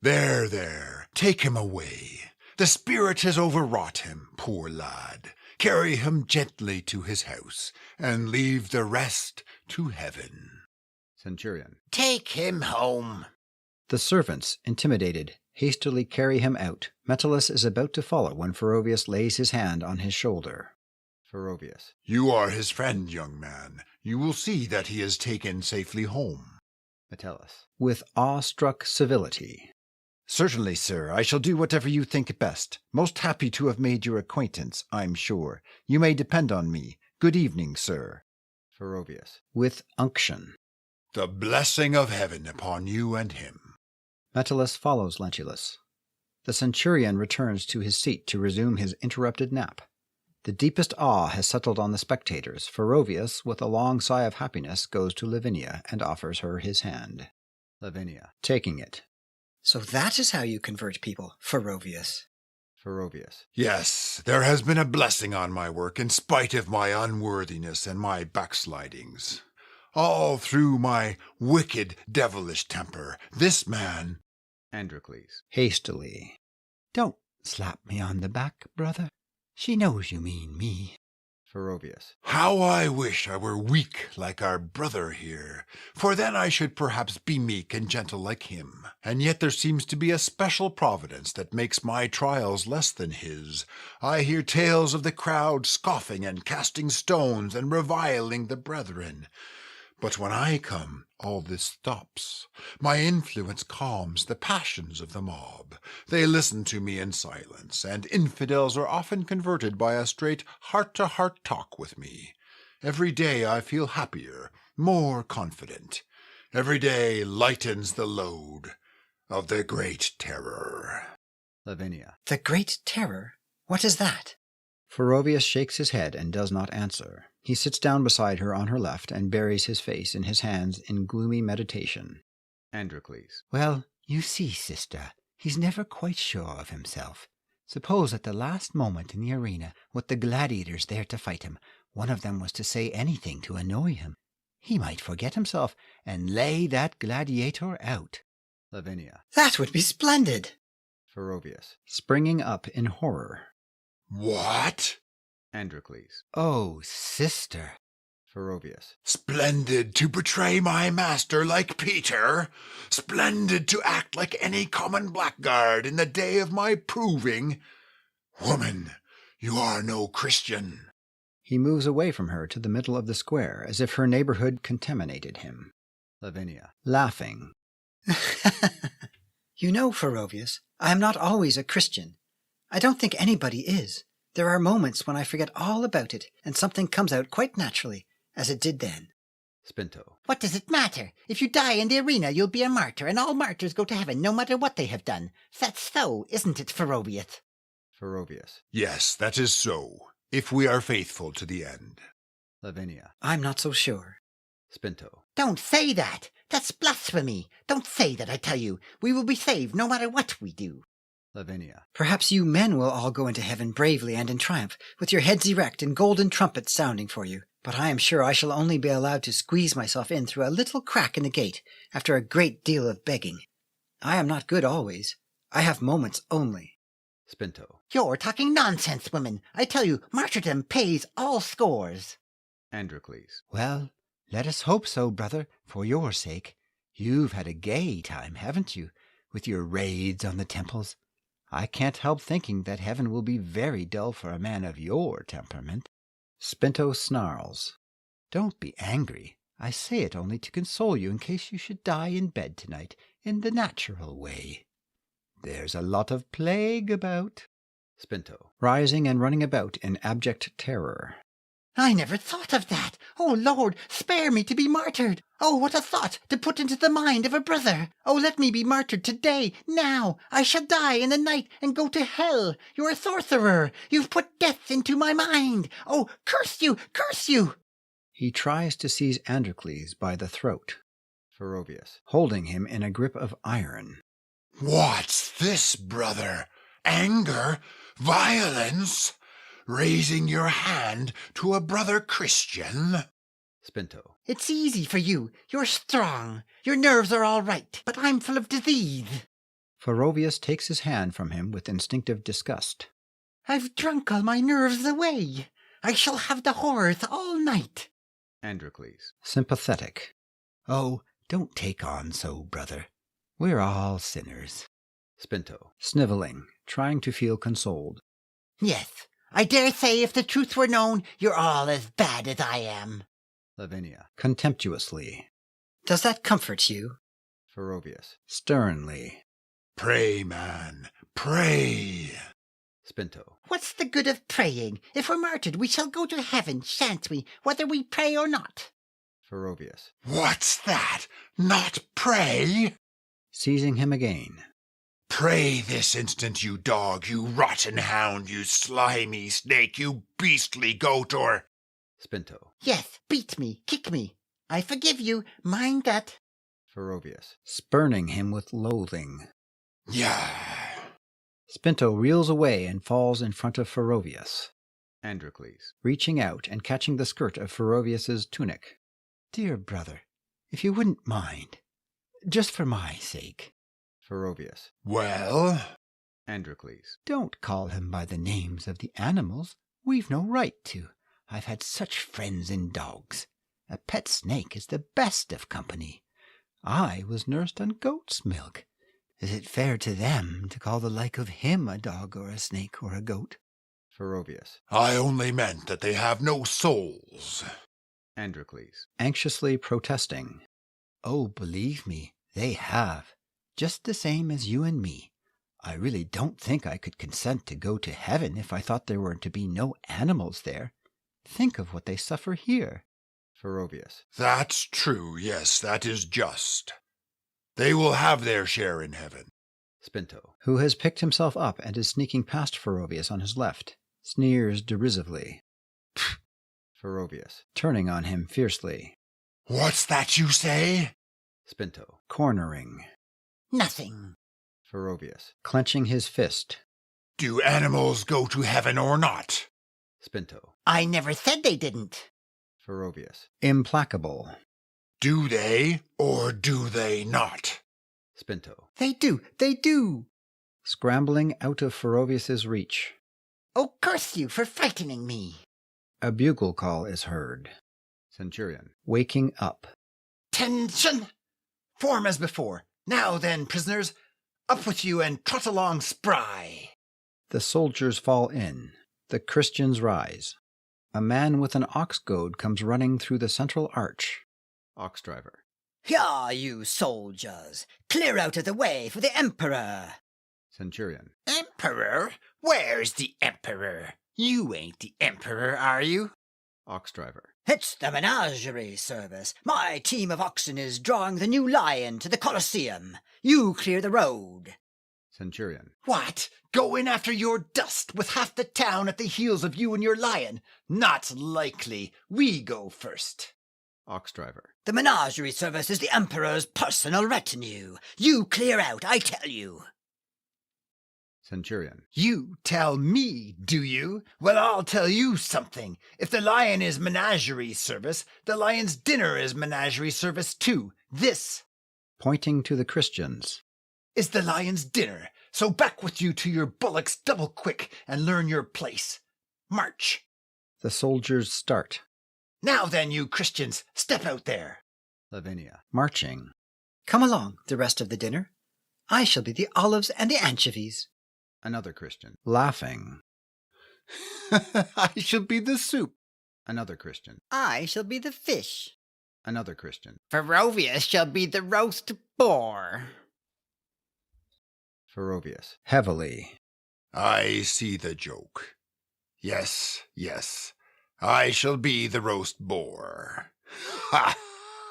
[SPEAKER 6] There, take him away. The spirit has overwrought him, poor lad. Carry him gently to his house, and leave the rest to heaven.
[SPEAKER 2] Centurion.
[SPEAKER 5] Take him home.
[SPEAKER 2] The servants, intimidated, hastily carry him out. Metellus is about to follow when Ferovius lays his hand on his shoulder. Ferovius.
[SPEAKER 6] You are his friend, young man. You will see that he is taken safely home.
[SPEAKER 2] Metellus. With awestruck civility.
[SPEAKER 7] Certainly, sir. I shall do whatever you think best. Most happy to have made your acquaintance, I'm sure. You may depend on me. Good evening, sir.
[SPEAKER 2] Ferovius. With unction.
[SPEAKER 6] The blessing of heaven upon you and him.
[SPEAKER 2] Metellus follows Lentulus. The centurion returns to his seat to resume his interrupted nap. The deepest awe has settled on the spectators. Ferovius, with a long sigh of happiness, goes to Lavinia and offers her his hand. Lavinia. Taking it.
[SPEAKER 3] So that is how you convert people, Ferovius.
[SPEAKER 2] Ferovius.
[SPEAKER 6] Yes, there has been a blessing on my work in spite of my unworthiness and my backslidings. All through my wicked, devilish temper, this man...
[SPEAKER 2] Androcles. Hastily.
[SPEAKER 4] Don't slap me on the back, brother. She knows you mean me.
[SPEAKER 2] Ferovius.
[SPEAKER 6] How I wish I were weak like our brother here, for then I should perhaps be meek and gentle like him. And yet there seems to be a special providence that makes my trials less than his. I hear tales of the crowd scoffing and casting stones and reviling the brethren. But when I come, all this stops. My influence calms the passions of the mob. They listen to me in silence, and infidels are often converted by a straight heart-to-heart talk with me. Every day I feel happier, more confident. Every day lightens the load of the Great Terror.
[SPEAKER 2] Lavinia.
[SPEAKER 3] The Great Terror? What is that?
[SPEAKER 2] Ferovius shakes his head and does not answer. He sits down beside her on her left and buries his face in his hands in gloomy meditation. Androcles.
[SPEAKER 4] Well, you see, sister, he's never quite sure of himself. Suppose at the last moment in the arena, with the gladiators there to fight him, one of them was to say anything to annoy him. He might forget himself and lay that gladiator out.
[SPEAKER 2] Lavinia.
[SPEAKER 3] That would be splendid.
[SPEAKER 2] Ferovius. Springing up in horror.
[SPEAKER 6] What?
[SPEAKER 2] Androcles.
[SPEAKER 4] Oh, sister.
[SPEAKER 2] Ferovius.
[SPEAKER 6] Splendid to betray my master like Peter. Splendid to act like any common blackguard in the day of my proving. Woman, you are no Christian.
[SPEAKER 2] He moves away from her to the middle of the square, as if her neighborhood contaminated him. Lavinia. Laughing.
[SPEAKER 3] You know, Ferovius, I am not always a Christian. I don't think anybody is. There are moments when I forget all about it, and something comes out quite naturally, as it did then.
[SPEAKER 7] Spinto.
[SPEAKER 5] What does it matter? If you die in the arena, you'll be a martyr, and all martyrs go to heaven, no matter what they have done. That's so, isn't it, Ferovius?
[SPEAKER 7] Ferovius.
[SPEAKER 6] Yes, that is so, if we are faithful to the end.
[SPEAKER 7] Lavinia.
[SPEAKER 3] I'm not so sure.
[SPEAKER 7] Spinto.
[SPEAKER 5] Don't say that. That's blasphemy. Don't say that, I tell you. We will be saved no matter what we do.
[SPEAKER 7] Lavinia.
[SPEAKER 3] Perhaps you men will all go into heaven bravely and in triumph, with your heads erect and golden trumpets sounding for you. But I am sure I shall only be allowed to squeeze myself in through a little crack in the gate, after a great deal of begging. I am not good always. I have moments only.
[SPEAKER 7] Spinto.
[SPEAKER 5] You're talking nonsense, women. I tell you, martyrdom pays all scores.
[SPEAKER 7] Androcles.
[SPEAKER 4] Well, let us hope so, brother, for your sake. You've had a gay time, haven't you, with your raids on the temples? I can't help thinking that heaven will be very dull for a man of your temperament.
[SPEAKER 2] Spinto snarls.
[SPEAKER 4] Don't be angry. I say it only to console you in case you should die in bed tonight in the natural way. There's a lot of plague about.
[SPEAKER 7] Spinto.
[SPEAKER 2] Rising and running about in abject terror.
[SPEAKER 5] I never thought of that. Oh, Lord, spare me to be martyred. Oh, what a thought to put into the mind of a brother. Oh, let me be martyred today, now. I shall die in the night and go to hell. You're a sorcerer. You've put death into my mind. Oh, curse you, curse you.
[SPEAKER 2] He tries to seize Androcles by the throat,
[SPEAKER 7] Ferovius.
[SPEAKER 2] holding him in a grip of iron.
[SPEAKER 6] What's this, brother? Anger? Violence? Raising your hand to a brother Christian?
[SPEAKER 7] Spinto.
[SPEAKER 5] It's easy for you. You're strong. Your nerves are all right, but I'm full of disease.
[SPEAKER 2] Ferovius takes his hand from him with instinctive disgust.
[SPEAKER 5] I've drunk all my nerves away. I shall have the horrors all night.
[SPEAKER 7] Androcles.
[SPEAKER 2] Sympathetic.
[SPEAKER 4] Oh, don't take on so, brother. We're all sinners.
[SPEAKER 7] Spinto.
[SPEAKER 2] Sniveling, trying to feel consoled.
[SPEAKER 5] Yes, I dare say if the truth were known, you're all as bad as I am.
[SPEAKER 7] Lavinia.
[SPEAKER 2] Contemptuously.
[SPEAKER 3] Does that comfort you?
[SPEAKER 7] Ferovius.
[SPEAKER 2] Sternly.
[SPEAKER 6] Pray, man, pray.
[SPEAKER 7] Spinto.
[SPEAKER 5] What's the good of praying? If we're martyred, we shall go to heaven, shan't we, whether we pray or not?
[SPEAKER 7] Ferovius.
[SPEAKER 6] What's that? Not pray?
[SPEAKER 2] Seizing him again.
[SPEAKER 6] Pray this instant, you dog, you rotten hound, you slimy snake, you beastly goat, or...
[SPEAKER 7] Spinto.
[SPEAKER 5] Yes, beat me, kick me. I forgive you, mind that.
[SPEAKER 7] Ferovius.
[SPEAKER 2] Spurning him with loathing.
[SPEAKER 6] Yeah.
[SPEAKER 2] Spinto reels away and falls in front of Ferovius,
[SPEAKER 7] Androcles.
[SPEAKER 2] reaching out and catching the skirt of Ferovius's tunic.
[SPEAKER 4] Dear brother, if you wouldn't mind, just for my sake.
[SPEAKER 7] Ferovius.
[SPEAKER 6] Well?
[SPEAKER 7] Androcles.
[SPEAKER 4] Don't call him by the names of the animals. We've no right to. I've had such friends in dogs. A pet snake is the best of company. I was nursed on goat's milk. Is it fair to them to call the like of him a dog or a snake or a goat?
[SPEAKER 7] Ferovius.
[SPEAKER 6] I only meant that they have no souls.
[SPEAKER 7] Androcles.
[SPEAKER 2] Anxiously protesting.
[SPEAKER 4] Oh, believe me, they have. Just the same as you and me. I really don't think I could consent to go to heaven if I thought there were to be no animals there. Think of what they suffer here.
[SPEAKER 7] Ferovius.
[SPEAKER 6] That's true, yes, that is just. They will have their share in heaven.
[SPEAKER 7] Spinto.
[SPEAKER 2] Who has picked himself up and is sneaking past Ferovius on his left, sneers derisively,
[SPEAKER 7] Ferovius.
[SPEAKER 2] turning on him fiercely,
[SPEAKER 6] What's that you say?
[SPEAKER 7] Spinto.
[SPEAKER 2] cornering,
[SPEAKER 5] Nothing.
[SPEAKER 7] Ferovius.
[SPEAKER 2] clenching his fist.
[SPEAKER 6] Do animals go to heaven or not?
[SPEAKER 7] Spinto.
[SPEAKER 5] I never said they didn't.
[SPEAKER 7] Ferovius.
[SPEAKER 2] Implacable.
[SPEAKER 6] Do they or do they not?
[SPEAKER 7] Spinto.
[SPEAKER 3] They do.
[SPEAKER 2] Scrambling out of Ferovius's reach.
[SPEAKER 5] Oh, curse you for frightening me.
[SPEAKER 2] A bugle call is heard.
[SPEAKER 7] Centurion.
[SPEAKER 2] Waking up.
[SPEAKER 5] Tension! Form as before. Now then, prisoners, up with you and trot along spry.
[SPEAKER 2] The soldiers fall in. The Christians rise. A man with an ox goad comes running through the central arch.
[SPEAKER 7] Ox driver.
[SPEAKER 3] Here, you soldiers, clear out of the way for the Emperor.
[SPEAKER 7] Centurion.
[SPEAKER 5] Emperor? Where's the emperor? You ain't the emperor, are you?
[SPEAKER 2] Ox driver.
[SPEAKER 3] It's the menagerie service. My team of oxen is drawing the new lion to the Colosseum. You clear the road.
[SPEAKER 2] Centurion.
[SPEAKER 5] What? Go in after your dust with half the town at the heels of you and your lion? Not likely. We go first.
[SPEAKER 2] Ox driver.
[SPEAKER 3] The menagerie service is the Emperor's personal retinue. You clear out, I tell you.
[SPEAKER 2] Centurion.
[SPEAKER 5] You tell me, do you? Well, I'll tell you something. If the lion is menagerie service, the lion's dinner is menagerie service too. This,
[SPEAKER 2] Pointing to the Christians.
[SPEAKER 5] is the lion's dinner. So back with you to your bullocks double quick and learn your place. March.
[SPEAKER 2] The soldiers start.
[SPEAKER 5] Now then, you Christians, step out there.
[SPEAKER 2] Lavinia. Marching.
[SPEAKER 3] Come along, the rest of the dinner. I shall be the olives and the anchovies.
[SPEAKER 2] Another Christian. Laughing.
[SPEAKER 6] I shall be the soup.
[SPEAKER 2] Another Christian.
[SPEAKER 3] I shall be the fish.
[SPEAKER 2] Another Christian.
[SPEAKER 3] Ferovius shall be the roast boar.
[SPEAKER 2] Ferovius. Heavily.
[SPEAKER 6] I see the joke. Yes, yes. I shall be the roast boar. Ha!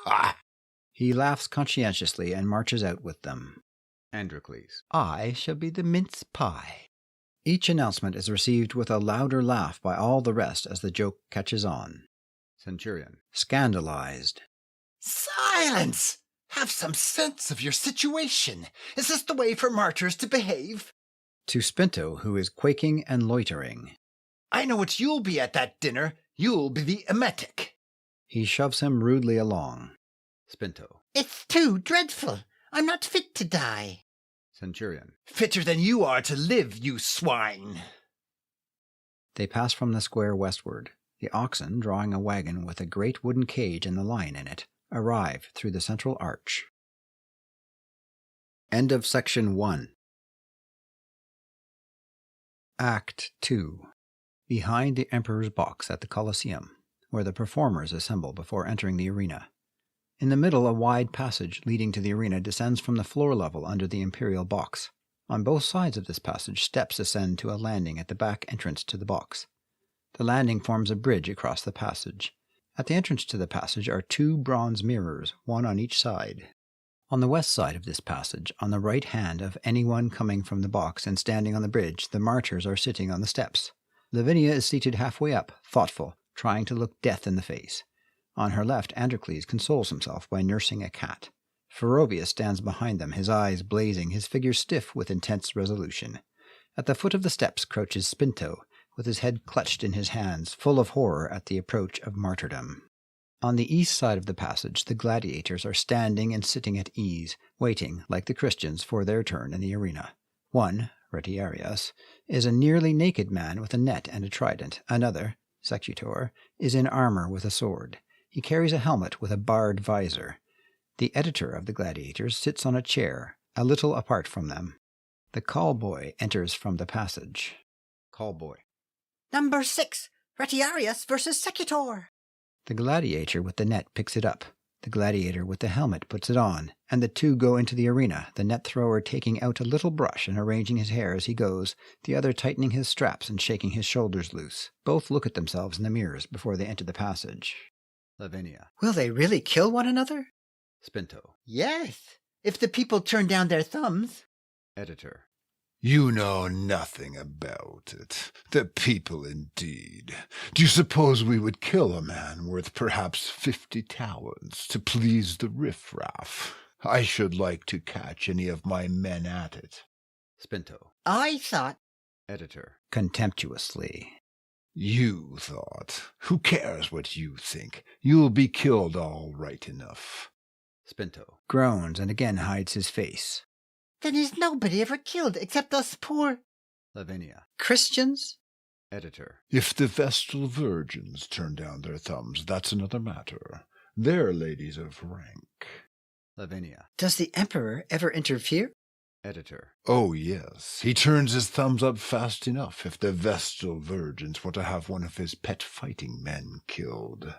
[SPEAKER 6] Ha!
[SPEAKER 2] He laughs conscientiously and marches out with them. Androcles.
[SPEAKER 4] I shall be the mince pie.
[SPEAKER 2] Each announcement is received with a louder laugh by all the rest as the joke catches on. Centurion. Scandalized.
[SPEAKER 5] Silence! Have some sense of your situation. Is this the way for martyrs to behave?
[SPEAKER 2] To Spinto, who is quaking and loitering.
[SPEAKER 5] I know what you'll be at that dinner. You'll be the emetic.
[SPEAKER 2] He shoves him rudely along. Spinto.
[SPEAKER 3] It's too dreadful. I'm not fit to die.
[SPEAKER 2] Centurion.
[SPEAKER 5] Fitter than you are to live, you swine.
[SPEAKER 2] They pass from the square westward. The oxen, drawing a wagon with a great wooden cage and the lion in it, arrive through the central arch. End of section 1. Act 2. Behind the Emperor's box at the Colosseum, where the performers assemble before entering the arena. In the middle, a wide passage leading to the arena descends from the floor level under the imperial box. On both sides of this passage, steps ascend to a landing at the back entrance to the box. The landing forms a bridge across the passage. At the entrance to the passage are 2 bronze mirrors, one on each side. On the west side of this passage, on the right hand of anyone coming from the box and standing on the bridge, the martyrs are sitting on the steps. Lavinia is seated halfway up, thoughtful, trying to look death in the face. On her left, Androcles consoles himself by nursing a cat. Ferovius stands behind them, his eyes blazing, his figure stiff with intense resolution. At the foot of the steps crouches Spinto, with his head clutched in his hands, full of horror at the approach of martyrdom. On the east side of the passage, the gladiators are standing and sitting at ease, waiting, like the Christians, for their turn in the arena. One, Retiarius, is a nearly naked man with a net and a trident. Another, Secutor, is in armor with a sword. He carries a helmet with a barred visor. The editor of the gladiators sits on a chair, a little apart from them. The callboy enters from the passage. Callboy.
[SPEAKER 3] Number 6, Retiarius versus Secutor.
[SPEAKER 2] The gladiator with the net picks it up. The gladiator with the helmet puts it on, and the 2 go into the arena, the net thrower taking out a little brush and arranging his hair as he goes, the other tightening his straps and shaking his shoulders loose. Both look at themselves in the mirrors before they enter the passage. Lavinia.
[SPEAKER 3] Will they really kill one another?
[SPEAKER 2] Spinto.
[SPEAKER 3] Yes, if the people turn down their thumbs.
[SPEAKER 2] Editor.
[SPEAKER 6] You know nothing about it. The people, indeed. Do you suppose we would kill a man worth perhaps 50 talents to please the riffraff? I should like to catch any of my men at it.
[SPEAKER 2] Spinto.
[SPEAKER 3] I thought.
[SPEAKER 2] Editor. Contemptuously.
[SPEAKER 6] You thought. Who cares what you think? You'll be killed all right enough.
[SPEAKER 2] Spinto. Groans and again hides his face.
[SPEAKER 3] Then is nobody ever killed except us poor
[SPEAKER 2] Lavinia.
[SPEAKER 3] Christians?
[SPEAKER 2] Editor.
[SPEAKER 6] If the Vestal Virgins turn down their thumbs, that's another matter. They're ladies of rank.
[SPEAKER 2] Lavinia.
[SPEAKER 3] Does the Emperor ever interfere?
[SPEAKER 2] Editor.
[SPEAKER 6] Oh, yes. He turns his thumbs up fast enough if the Vestal Virgins want to have one of his pet fighting men killed.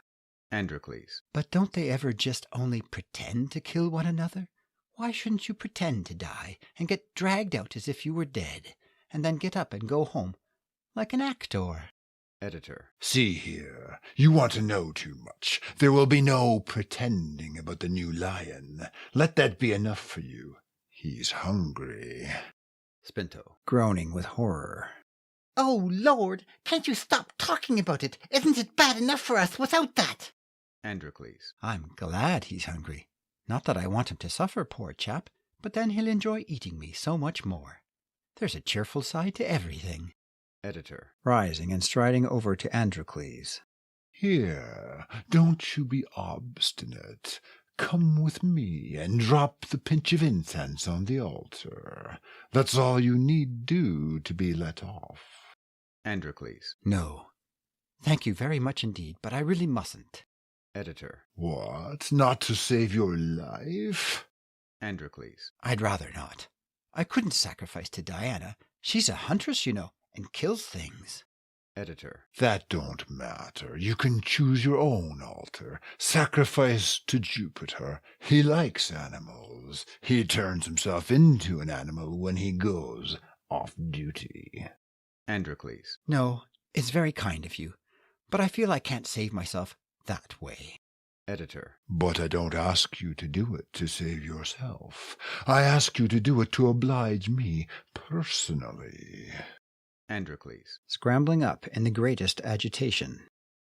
[SPEAKER 2] Androcles.
[SPEAKER 4] But don't they ever just only pretend to kill one another? Why shouldn't you pretend to die and get dragged out as if you were dead, and then get up and go home, like an actor?
[SPEAKER 7] Editor.
[SPEAKER 6] See here, you want to know too much. There will be no pretending about the new lion. Let that be enough for you. He's hungry.
[SPEAKER 7] Spinto.
[SPEAKER 2] Groaning with horror.
[SPEAKER 5] Oh, Lord, can't you stop talking about it? Isn't it bad enough for us without that?
[SPEAKER 7] Androcles.
[SPEAKER 2] I'm glad he's hungry. Not that I want him to suffer, poor chap, but then he'll enjoy eating me so much more. There's a cheerful side to everything.
[SPEAKER 7] Editor.
[SPEAKER 2] Rising and striding over to Androcles.
[SPEAKER 6] Here, don't you be obstinate. Come with me and drop the pinch of incense on the altar. That's all you need do to be let off.
[SPEAKER 7] Androcles.
[SPEAKER 2] No. Thank you very much indeed, but I really mustn't.
[SPEAKER 7] Editor.
[SPEAKER 6] What? Not to save your life?
[SPEAKER 7] Androcles.
[SPEAKER 2] I'd rather not. I couldn't sacrifice to Diana. She's a huntress, you know, and kills things.
[SPEAKER 7] Editor.
[SPEAKER 6] That don't matter. You can choose your own altar. Sacrifice to Jupiter. He likes animals. He turns himself into an animal when he goes off duty.
[SPEAKER 7] Androcles.
[SPEAKER 2] No, it's very kind of you, but I feel I can't save myself that way.
[SPEAKER 7] Editor.
[SPEAKER 6] But I don't ask you to do it to save yourself. I ask you to do it to oblige me personally.
[SPEAKER 7] Androcles.
[SPEAKER 2] Scrambling up in the greatest agitation.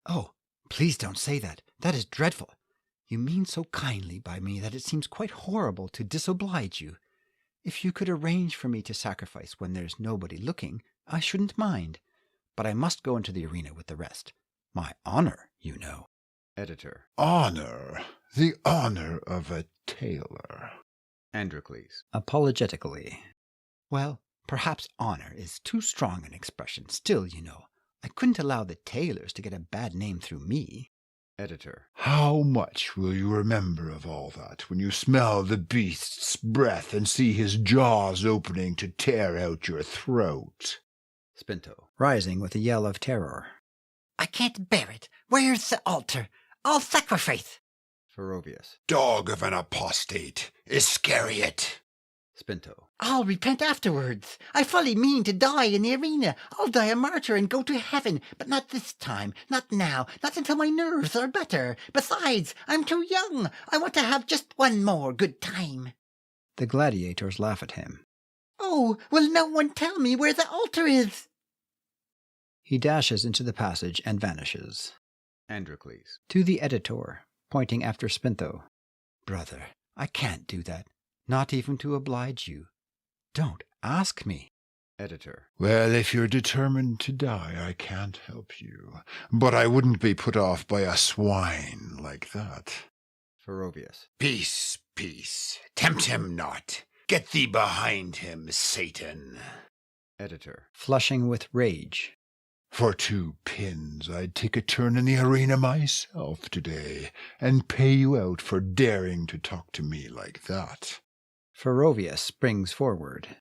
[SPEAKER 2] Oh, please don't say that. That is dreadful. You mean so kindly by me that it seems quite horrible to disoblige you. If you could arrange for me to sacrifice when there's nobody looking, I shouldn't mind. But I must go into the arena with the rest. My honor, you know.
[SPEAKER 7] Editor.
[SPEAKER 6] Honor. The honor of a tailor.
[SPEAKER 7] Androcles.
[SPEAKER 2] Apologetically. Well, perhaps honor is too strong an expression. Still, you know, I couldn't allow the tailors to get a bad name through me.
[SPEAKER 7] Editor.
[SPEAKER 6] How much will you remember of all that when you smell the beast's breath and see his jaws opening to tear out your throat?
[SPEAKER 7] Spinto.
[SPEAKER 2] Rising with a yell of terror.
[SPEAKER 5] I can't bear it. Where's the altar? I'll sacrifice.
[SPEAKER 7] Ferrovius.
[SPEAKER 6] Dog of an apostate, Iscariot.
[SPEAKER 7] Spinto.
[SPEAKER 5] I'll repent afterwards. I fully mean to die in the arena. I'll die a martyr and go to heaven, but not this time, not now, not until my nerves are better. Besides, I'm too young. I want to have just one more good time.
[SPEAKER 2] The gladiators laugh at him.
[SPEAKER 5] Oh, will no one tell me where the altar is?
[SPEAKER 2] He dashes into the passage and vanishes.
[SPEAKER 7] Androcles.
[SPEAKER 2] To the editor, pointing after Spinto. Brother, I can't do that. Not even to oblige you. Don't ask me.
[SPEAKER 7] Editor.
[SPEAKER 6] Well, if you're determined to die, I can't help you. But I wouldn't be put off by a swine like that.
[SPEAKER 7] Ferrovius.
[SPEAKER 6] Peace, peace. Tempt him not. Get thee behind him, Satan.
[SPEAKER 7] Editor.
[SPEAKER 2] Flushing with rage.
[SPEAKER 6] For 2 pins, I'd take a turn in the arena myself today, and pay you out for daring to talk to me like that.
[SPEAKER 2] Ferrovius springs forward.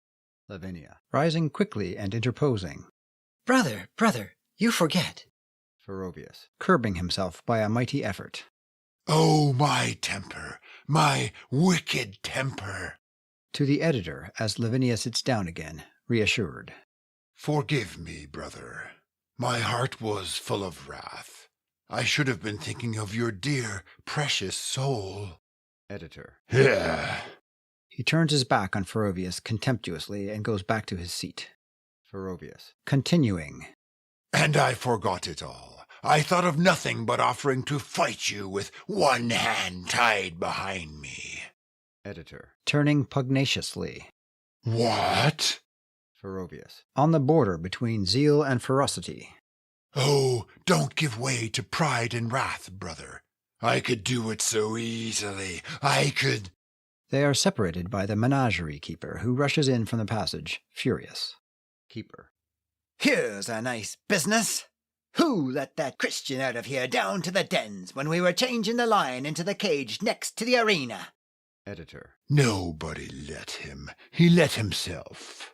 [SPEAKER 7] Lavinia.
[SPEAKER 2] Rising quickly and interposing.
[SPEAKER 3] Brother, you forget.
[SPEAKER 7] Ferrovius.
[SPEAKER 2] Curbing himself by a mighty effort.
[SPEAKER 6] Oh, my temper, my wicked temper.
[SPEAKER 2] To the editor, as Lavinia sits down again, reassured.
[SPEAKER 6] Forgive me, brother. My heart was full of wrath. I should have been thinking of your dear, precious soul.
[SPEAKER 7] Editor.
[SPEAKER 6] Yeah.
[SPEAKER 2] He turns his back on Ferrovius contemptuously and goes back to his seat.
[SPEAKER 7] Ferrovius.
[SPEAKER 2] Continuing.
[SPEAKER 6] And I forgot it all. I thought of nothing but offering to fight you with one hand tied behind me.
[SPEAKER 7] Editor.
[SPEAKER 2] Turning pugnaciously.
[SPEAKER 6] What?
[SPEAKER 7] Ferrovius.
[SPEAKER 2] On the border between zeal and ferocity.
[SPEAKER 6] Oh, don't give way to pride and wrath, brother. I could do it so easily. I could...
[SPEAKER 2] They are separated by the menagerie keeper, who rushes in from the passage, furious.
[SPEAKER 7] Keeper.
[SPEAKER 5] Here's a nice business. Who let that Christian out of here down to the dens when we were changing the lion into the cage next to the arena?
[SPEAKER 7] Editor.
[SPEAKER 6] Nobody let him. He let himself.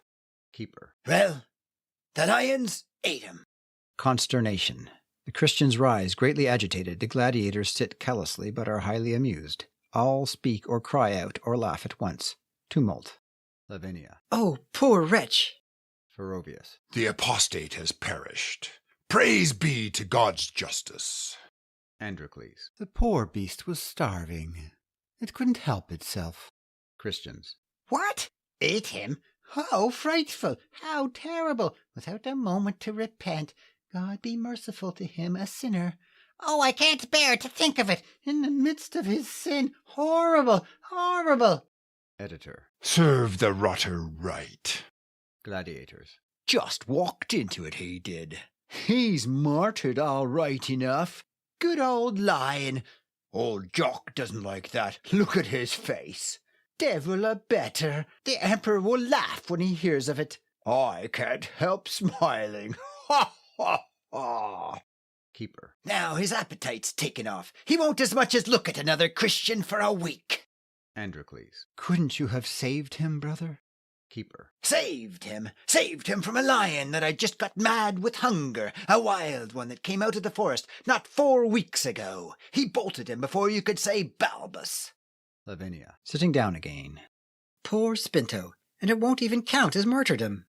[SPEAKER 7] Keeper.
[SPEAKER 5] Well, the lions ate him.
[SPEAKER 2] Consternation. The Christians rise, greatly agitated. The gladiators sit callously, but are highly amused. All speak or cry out or laugh at once. Tumult.
[SPEAKER 7] Lavinia.
[SPEAKER 3] Oh, poor wretch.
[SPEAKER 7] Ferrovius.
[SPEAKER 6] The apostate has perished. Praise be to God's justice.
[SPEAKER 7] Androcles.
[SPEAKER 4] The poor beast was starving. It couldn't help itself.
[SPEAKER 7] Christians.
[SPEAKER 5] What? Ate him? How frightful! How terrible! Without a moment to repent. God be merciful to him, a sinner. Oh, I can't bear to think of it. In the midst of his sin. Horrible! Horrible!
[SPEAKER 7] Editor.
[SPEAKER 6] Serve the rotter right.
[SPEAKER 7] Gladiators.
[SPEAKER 2] Just walked into it, he did. He's martyred all right enough. Good old lion. Old Jock doesn't like that. Look at his face. Devil a better. The Emperor will laugh when he hears of it. I can't help smiling. Ha, ha, ha.
[SPEAKER 7] Keeper.
[SPEAKER 5] Now his appetite's taken off. He won't as much as look at another Christian for a week.
[SPEAKER 7] Androcles.
[SPEAKER 4] Couldn't you have saved him, brother?
[SPEAKER 7] Keeper.
[SPEAKER 5] Saved him from a lion that had just got mad with hunger, a wild one that came out of the forest not 4 weeks ago. He bolted him before you could say Balbus.
[SPEAKER 7] Lavinia.
[SPEAKER 2] Sitting down again.
[SPEAKER 3] Poor Spinto, and it won't even count as martyrdom.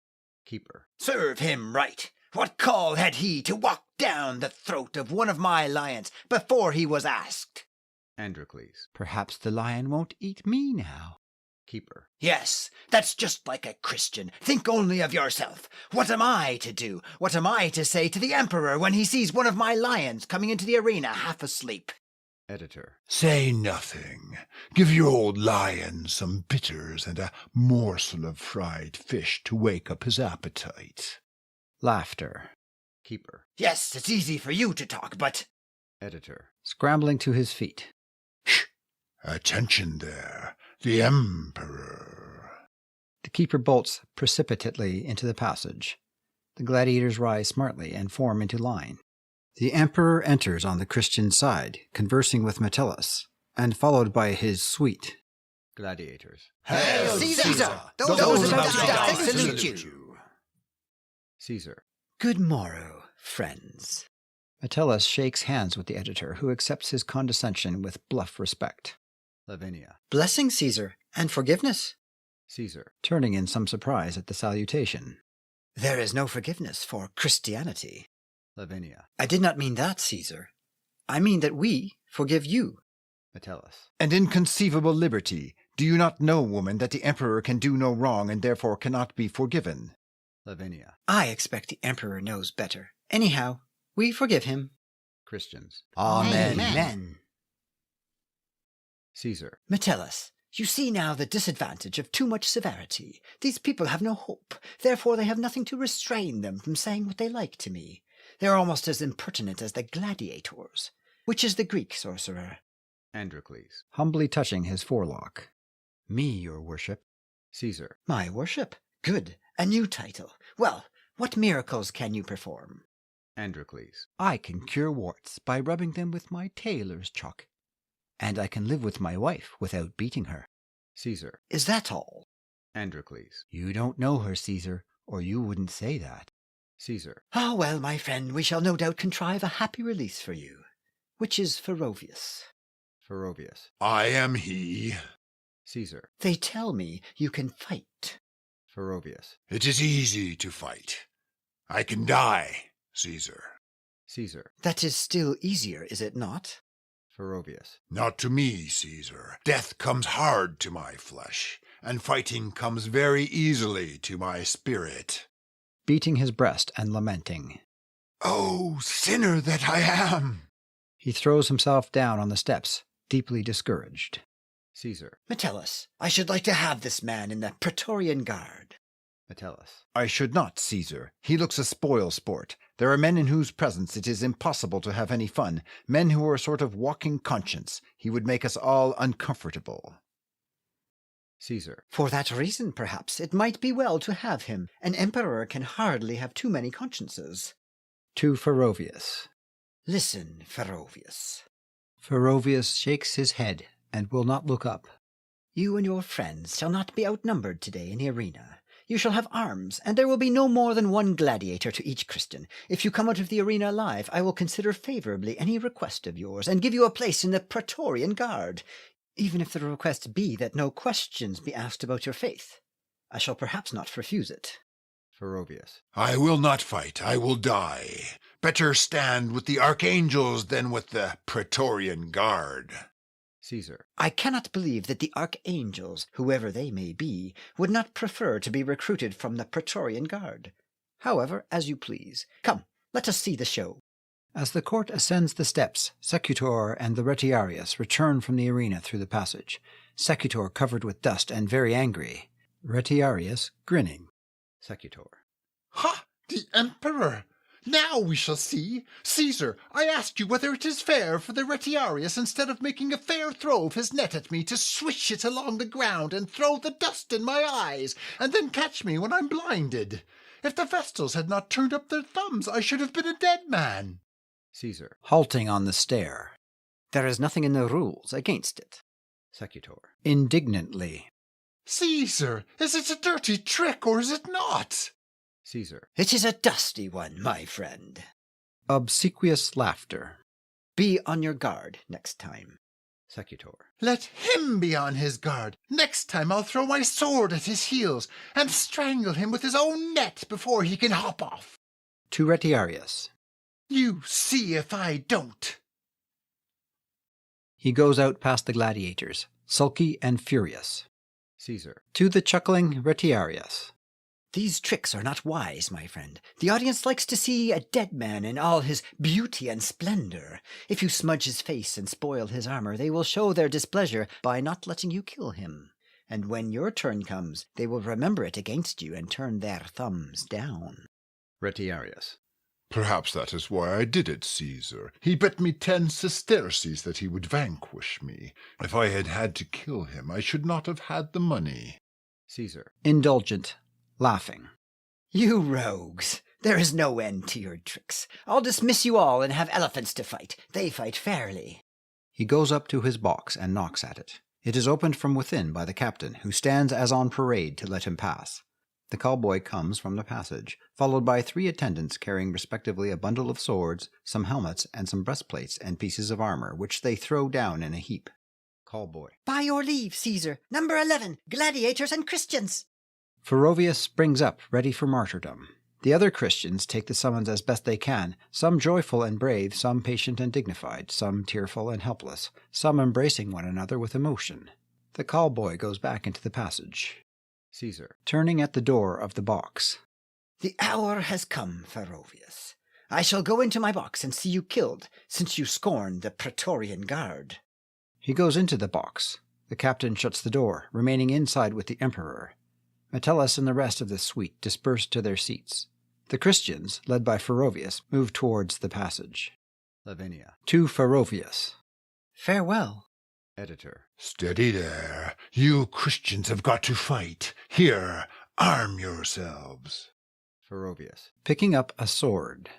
[SPEAKER 7] Keeper.
[SPEAKER 5] Serve him right. What call had he to walk down the throat of one of my lions before he was asked?
[SPEAKER 7] Androcles.
[SPEAKER 4] Perhaps the lion won't eat me now.
[SPEAKER 7] Keeper.
[SPEAKER 5] Yes, that's just like a Christian. Think only of yourself. What am I to do? What am I to say to the Emperor when he sees one of my lions coming into the arena half asleep?
[SPEAKER 7] Editor.
[SPEAKER 6] Say nothing. Give your old lion some bitters and a morsel of fried fish to wake up his appetite.
[SPEAKER 2] Laughter.
[SPEAKER 7] Keeper.
[SPEAKER 5] Yes, it's easy for you to talk, but...
[SPEAKER 7] Editor.
[SPEAKER 2] Scrambling to his feet.
[SPEAKER 6] Shh! Attention there. The Emperor.
[SPEAKER 2] The keeper bolts precipitately into the passage. The gladiators rise smartly and form into line. The emperor enters on the Christian side, conversing with Metellus, and followed by his suite.
[SPEAKER 7] Gladiators.
[SPEAKER 5] Hail Caesar! Those about to die salute you.
[SPEAKER 7] Caesar.
[SPEAKER 3] Good morrow, friends.
[SPEAKER 2] Metellus shakes hands with the editor, who accepts his condescension with bluff respect.
[SPEAKER 7] Lavinia.
[SPEAKER 3] Blessing, Caesar, and forgiveness.
[SPEAKER 7] Caesar.
[SPEAKER 2] Turning in some surprise at the salutation.
[SPEAKER 3] There is no forgiveness for Christianity.
[SPEAKER 7] Lavinia.
[SPEAKER 3] I did not mean that, Caesar. I mean that we forgive you.
[SPEAKER 7] Metellus. And inconceivable liberty. Do you not know, woman, that the emperor can do no wrong and therefore cannot be forgiven? Lavinia.
[SPEAKER 3] I expect the emperor knows better. Anyhow, we forgive him.
[SPEAKER 7] Christians.
[SPEAKER 3] Amen.
[SPEAKER 5] Amen.
[SPEAKER 7] Caesar.
[SPEAKER 3] Metellus, you see now the disadvantage of too much severity. These people have no hope. Therefore they have nothing to restrain them from saying what they like to me. They are almost as impertinent as the gladiators. Which is the Greek sorcerer?
[SPEAKER 7] Androcles.
[SPEAKER 2] Humbly touching his forelock.
[SPEAKER 4] Me, your worship.
[SPEAKER 7] Caesar.
[SPEAKER 3] My worship. Good. A new title. Well, what miracles can you perform?
[SPEAKER 7] Androcles.
[SPEAKER 4] I can cure warts by rubbing them with my tailor's chalk. And I can live with my wife without beating her.
[SPEAKER 7] Caesar.
[SPEAKER 3] Is that all?
[SPEAKER 7] Androcles.
[SPEAKER 4] You don't know her, Caesar, or you wouldn't say that.
[SPEAKER 7] Caesar.
[SPEAKER 3] Ah, well, my friend, we shall no doubt contrive a happy release for you. Which is Ferrovius?
[SPEAKER 7] Ferrovius.
[SPEAKER 6] I am he.
[SPEAKER 7] Caesar.
[SPEAKER 3] They tell me you can fight.
[SPEAKER 7] Ferrovius.
[SPEAKER 6] It is easy to fight. I can die, Caesar.
[SPEAKER 7] Caesar.
[SPEAKER 3] That is still easier, is it not?
[SPEAKER 7] Ferrovius.
[SPEAKER 6] Not to me, Caesar. Death comes hard to my flesh, and fighting comes very easily to my spirit.
[SPEAKER 2] Beating his breast and lamenting.
[SPEAKER 6] Oh, sinner that I am!
[SPEAKER 2] He throws himself down on the steps, deeply discouraged.
[SPEAKER 7] Caesar.
[SPEAKER 3] Metellus, I should like to have this man in the Praetorian Guard.
[SPEAKER 7] Metellus. I should not, Caesar. He looks a spoil sport. There are men in whose presence it is impossible to have any fun, men who are a sort of walking conscience. He would make us all uncomfortable. Caesar.
[SPEAKER 3] For that reason, perhaps, it might be well to have him. An emperor can hardly have too many consciences.
[SPEAKER 2] To Ferrovius.
[SPEAKER 3] Listen, Ferrovius.
[SPEAKER 2] Ferrovius shakes his head and will not look up.
[SPEAKER 3] You and your friends shall not be outnumbered today in the arena. You shall have arms, and there will be no more than one gladiator to each Christian. If you come out of the arena alive, I will consider favorably any request of yours, and give you a place in the Praetorian Guard, even if the request be that no questions be asked about your faith. I shall perhaps not refuse it.
[SPEAKER 7] Ferrovius.
[SPEAKER 6] I will not fight. I will die. Better stand with the archangels than with the Praetorian Guard.
[SPEAKER 2] Caesar.
[SPEAKER 3] I cannot believe that the archangels, whoever they may be, would not prefer to be recruited from the Praetorian Guard. However, as you please. Come, let us see the show.
[SPEAKER 2] As the court ascends the steps, Secutor and the Retiarius return from the arena through the passage. Secutor covered with dust and very angry. Retiarius grinning.
[SPEAKER 7] Secutor.
[SPEAKER 8] Ha! The Emperor! Now we shall see. Caesar, I ask you whether it is fair for the Retiarius, instead of making a fair throw of his net at me, to swish it along the ground and throw the dust in my eyes, and then catch me when I'm blinded. If the Vestals had not turned up their thumbs, I should have been a dead man.
[SPEAKER 2] Caesar. Halting on the stair.
[SPEAKER 3] There is nothing in the rules against it.
[SPEAKER 7] Secutor.
[SPEAKER 2] Indignantly.
[SPEAKER 8] Caesar, is it a dirty trick or is it not?
[SPEAKER 7] Caesar.
[SPEAKER 3] It is a dusty one, my friend.
[SPEAKER 2] Obsequious laughter.
[SPEAKER 3] Be on your guard next time.
[SPEAKER 7] Secutor.
[SPEAKER 8] Let him be on his guard. Next time I'll throw my sword at his heels and strangle him with his own net before he can hop off.
[SPEAKER 2] To Retiarius.
[SPEAKER 8] You see if I don't.
[SPEAKER 2] He goes out past the gladiators, sulky and furious.
[SPEAKER 7] Caesar.
[SPEAKER 2] To the chuckling Retiarius.
[SPEAKER 3] These tricks are not wise, my friend. The audience likes to see a dead man in all his beauty and splendor. If you smudge his face and spoil his armor, they will show their displeasure by not letting you kill him. And when your turn comes, they will remember it against you and turn their thumbs down.
[SPEAKER 7] Retiarius.
[SPEAKER 6] Perhaps that is why I did it, Caesar. He bet me 10 sesterces that he would vanquish me. If I had had to kill him, I should not have had the money.
[SPEAKER 7] Caesar.
[SPEAKER 2] Indulgent. Laughing.
[SPEAKER 3] You rogues! There is no end to your tricks. I'll dismiss you all and have elephants to fight. They fight fairly.
[SPEAKER 2] He goes up to his box and knocks at it. It is opened from within by the captain, who stands as on parade to let him pass. The cowboy comes from the passage, followed by 3 attendants carrying respectively a bundle of swords, some helmets, and some breastplates and pieces of armor, which they throw down in a heap.
[SPEAKER 7] Callboy.
[SPEAKER 3] By your leave, Caesar. Number 11, gladiators and Christians.
[SPEAKER 2] Ferovius springs up, ready for martyrdom. The other Christians take the summons as best they can, some joyful and brave, some patient and dignified, some tearful and helpless, some embracing one another with emotion. The callboy goes back into the passage.
[SPEAKER 7] Caesar.
[SPEAKER 2] Turning at the door of the box.
[SPEAKER 3] The hour has come, Ferovius. I shall go into my box and see you killed, since you scorn the Praetorian Guard.
[SPEAKER 2] He goes into the box. The captain shuts the door, remaining inside with the emperor. Metellus and the rest of the suite disperse to their seats. The Christians, led by Ferovius, move towards the passage.
[SPEAKER 7] Lavinia.
[SPEAKER 2] To Ferovius.
[SPEAKER 3] Farewell.
[SPEAKER 7] Editor.
[SPEAKER 6] Steady there. You Christians have got to fight. Here, arm yourselves.
[SPEAKER 7] Ferovius.
[SPEAKER 2] Picking up a sword.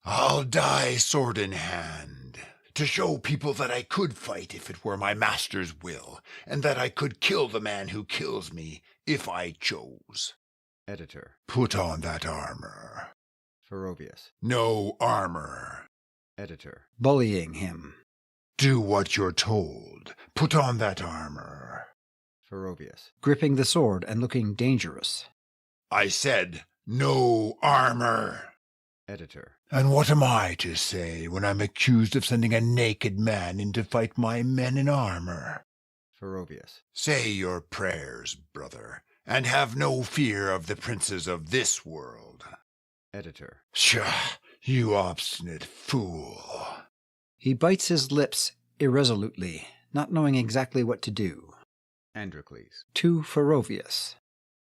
[SPEAKER 6] I'll die sword in hand, to show people that I could fight if it were my master's will, and that I could kill the man who kills me if I chose.
[SPEAKER 7] Editor.
[SPEAKER 6] Put on that armor.
[SPEAKER 7] Ferovius.
[SPEAKER 6] No armor.
[SPEAKER 7] Editor.
[SPEAKER 2] Bullying him.
[SPEAKER 6] Do what you're told. Put on that armor.
[SPEAKER 7] Ferovius.
[SPEAKER 2] Gripping the sword and looking dangerous.
[SPEAKER 6] I said, no armor.
[SPEAKER 7] Editor.
[SPEAKER 6] And what am I to say when I'm accused of sending a naked man in to fight my men in armor?
[SPEAKER 7] Ferovius.
[SPEAKER 6] Say your prayers, brother, and have no fear of the princes of this world.
[SPEAKER 7] Editor.
[SPEAKER 6] Pshaw, you obstinate fool.
[SPEAKER 2] He bites his lips irresolutely, not knowing exactly what to do.
[SPEAKER 7] Androcles.
[SPEAKER 2] To Ferovius.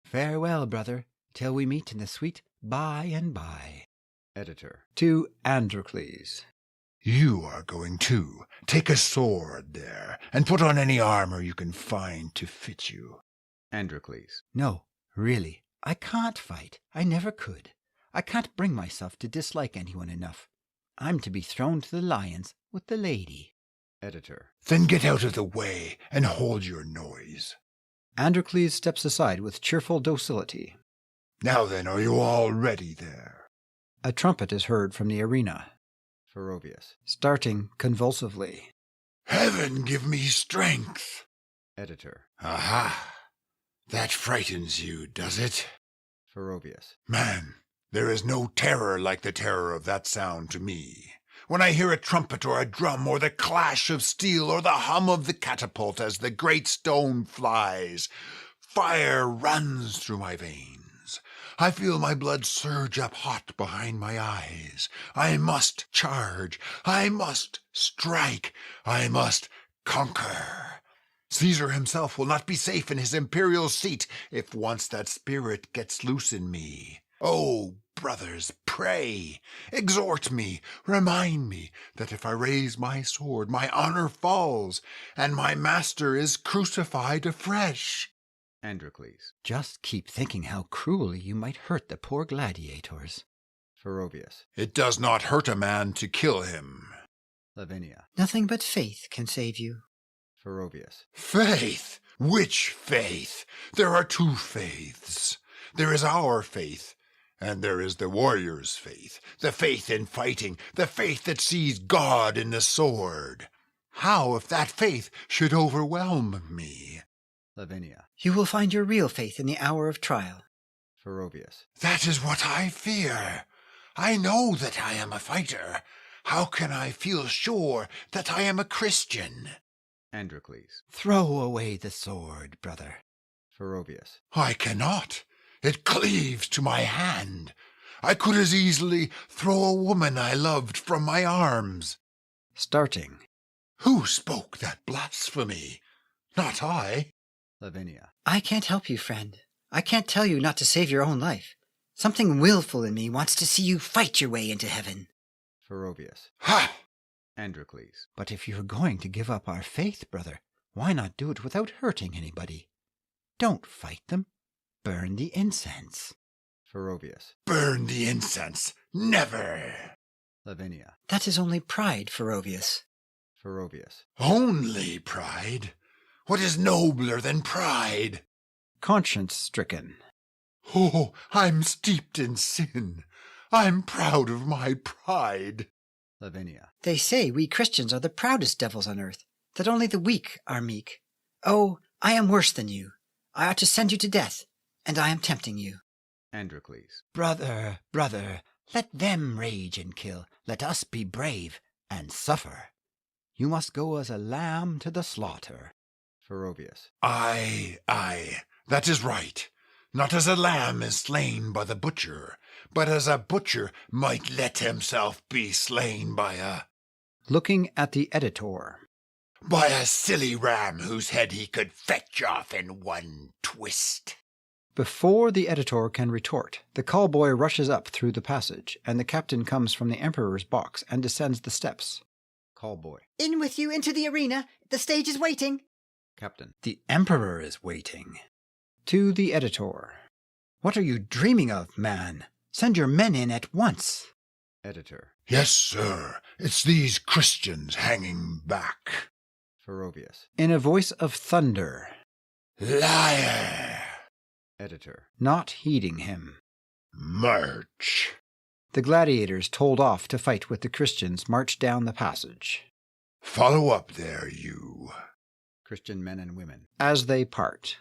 [SPEAKER 4] Farewell, brother, till we meet in the suite by and by.
[SPEAKER 7] Editor.
[SPEAKER 2] To Androcles.
[SPEAKER 6] You are going too. Take a sword there, and put on any armor you can find to fit you.
[SPEAKER 7] Androcles.
[SPEAKER 4] No, really, I can't fight. I never could. I can't bring myself to dislike anyone enough. I'm to be thrown to the lions with the lady.
[SPEAKER 7] Editor.
[SPEAKER 6] Then get out of the way and hold your noise.
[SPEAKER 2] Androcles steps aside with cheerful docility.
[SPEAKER 6] Now then, are you all ready there?
[SPEAKER 2] A trumpet is heard from the arena,
[SPEAKER 7] Ferovius.
[SPEAKER 2] starting convulsively.
[SPEAKER 6] Heaven give me strength.
[SPEAKER 7] Editor.
[SPEAKER 6] Aha! That frightens you, does it?
[SPEAKER 7] Ferovius.
[SPEAKER 6] Man, There is no terror like the terror of that sound to me. When I hear a trumpet or a drum or the clash of steel or the hum of the catapult as the great stone flies, fire runs through my veins. I feel my blood surge up hot behind my eyes. I must charge. I must strike. I must conquer. Caesar himself will not be safe in his imperial seat if once that spirit gets loose in me. Oh, brothers, pray, exhort me, remind me that if I raise my sword, my honor falls, and my master is crucified afresh.
[SPEAKER 2] Androcles. Just keep thinking how cruelly you might hurt the poor gladiators. Ferrovius.
[SPEAKER 6] It does not hurt a man to kill him.
[SPEAKER 2] Lavinia.
[SPEAKER 3] Nothing but faith can save you.
[SPEAKER 2] Ferrovius.
[SPEAKER 6] Faith? Which faith? There are two faiths. There is our faith, and there is the warrior's faith, the faith in fighting, the faith that sees God in the sword. How if that faith should overwhelm me?
[SPEAKER 2] Lavinia.
[SPEAKER 3] You will find your real faith in the hour of trial.
[SPEAKER 2] Ferrovius.
[SPEAKER 6] That is what I fear. I know that I am a fighter. How can I feel sure that I am a Christian?
[SPEAKER 2] Androcles.
[SPEAKER 4] Throw away the sword, brother.
[SPEAKER 2] Ferrovius.
[SPEAKER 6] I cannot. It cleaves to my hand. I could as easily throw a woman I loved from my arms.
[SPEAKER 2] Starting.
[SPEAKER 6] Who spoke that blasphemy? Not I.
[SPEAKER 2] Lavinia.
[SPEAKER 3] I can't help you, friend. I can't tell you not to save your own life. Something willful in me wants to see you fight your way into heaven.
[SPEAKER 2] Ferrovius.
[SPEAKER 6] Ha!
[SPEAKER 2] Androcles.
[SPEAKER 4] But if you're going to give up our faith, brother, why not do it without hurting anybody? Don't fight them. Burn the incense.
[SPEAKER 2] Ferrovius.
[SPEAKER 6] Burn the incense. Never.
[SPEAKER 2] Lavinia.
[SPEAKER 3] That is only pride, Ferrovius.
[SPEAKER 2] Ferrovius.
[SPEAKER 6] Only pride? What is nobler than pride?
[SPEAKER 2] Conscience-stricken.
[SPEAKER 6] Oh, I'm steeped in sin. I'm proud of my pride.
[SPEAKER 2] Lavinia.
[SPEAKER 3] They say we Christians are the proudest devils on earth, that only the weak are meek. Oh, I am worse than you. I ought to send you to death, and I am tempting you.
[SPEAKER 2] Androcles.
[SPEAKER 4] Brother, brother, let them rage and kill. Let us be brave and suffer. You must go as a lamb to the slaughter.
[SPEAKER 2] Ferrovius.
[SPEAKER 6] Aye, that is right. Not as a lamb is slain by the butcher, but as a butcher might let himself be slain by a
[SPEAKER 2] Looking at the editor.
[SPEAKER 6] silly ram whose head he could fetch off in one twist.
[SPEAKER 2] Before the editor can retort, the callboy rushes up through the passage, and the captain comes from the emperor's box and descends the steps. Callboy.
[SPEAKER 3] In with you into the arena. The stage is waiting.
[SPEAKER 2] Captain. The emperor is waiting. To the editor. What are you dreaming of, man? Send your men in at once. Editor.
[SPEAKER 6] Yes, sir. It's these Christians hanging back.
[SPEAKER 2] Ferrovius. In a voice of thunder.
[SPEAKER 6] Liar!
[SPEAKER 2] Editor. Not heeding him.
[SPEAKER 6] March!
[SPEAKER 2] The gladiators, told off to fight with the Christians, march down the passage.
[SPEAKER 6] Follow up there, you.
[SPEAKER 2] Christian men and women. As they part.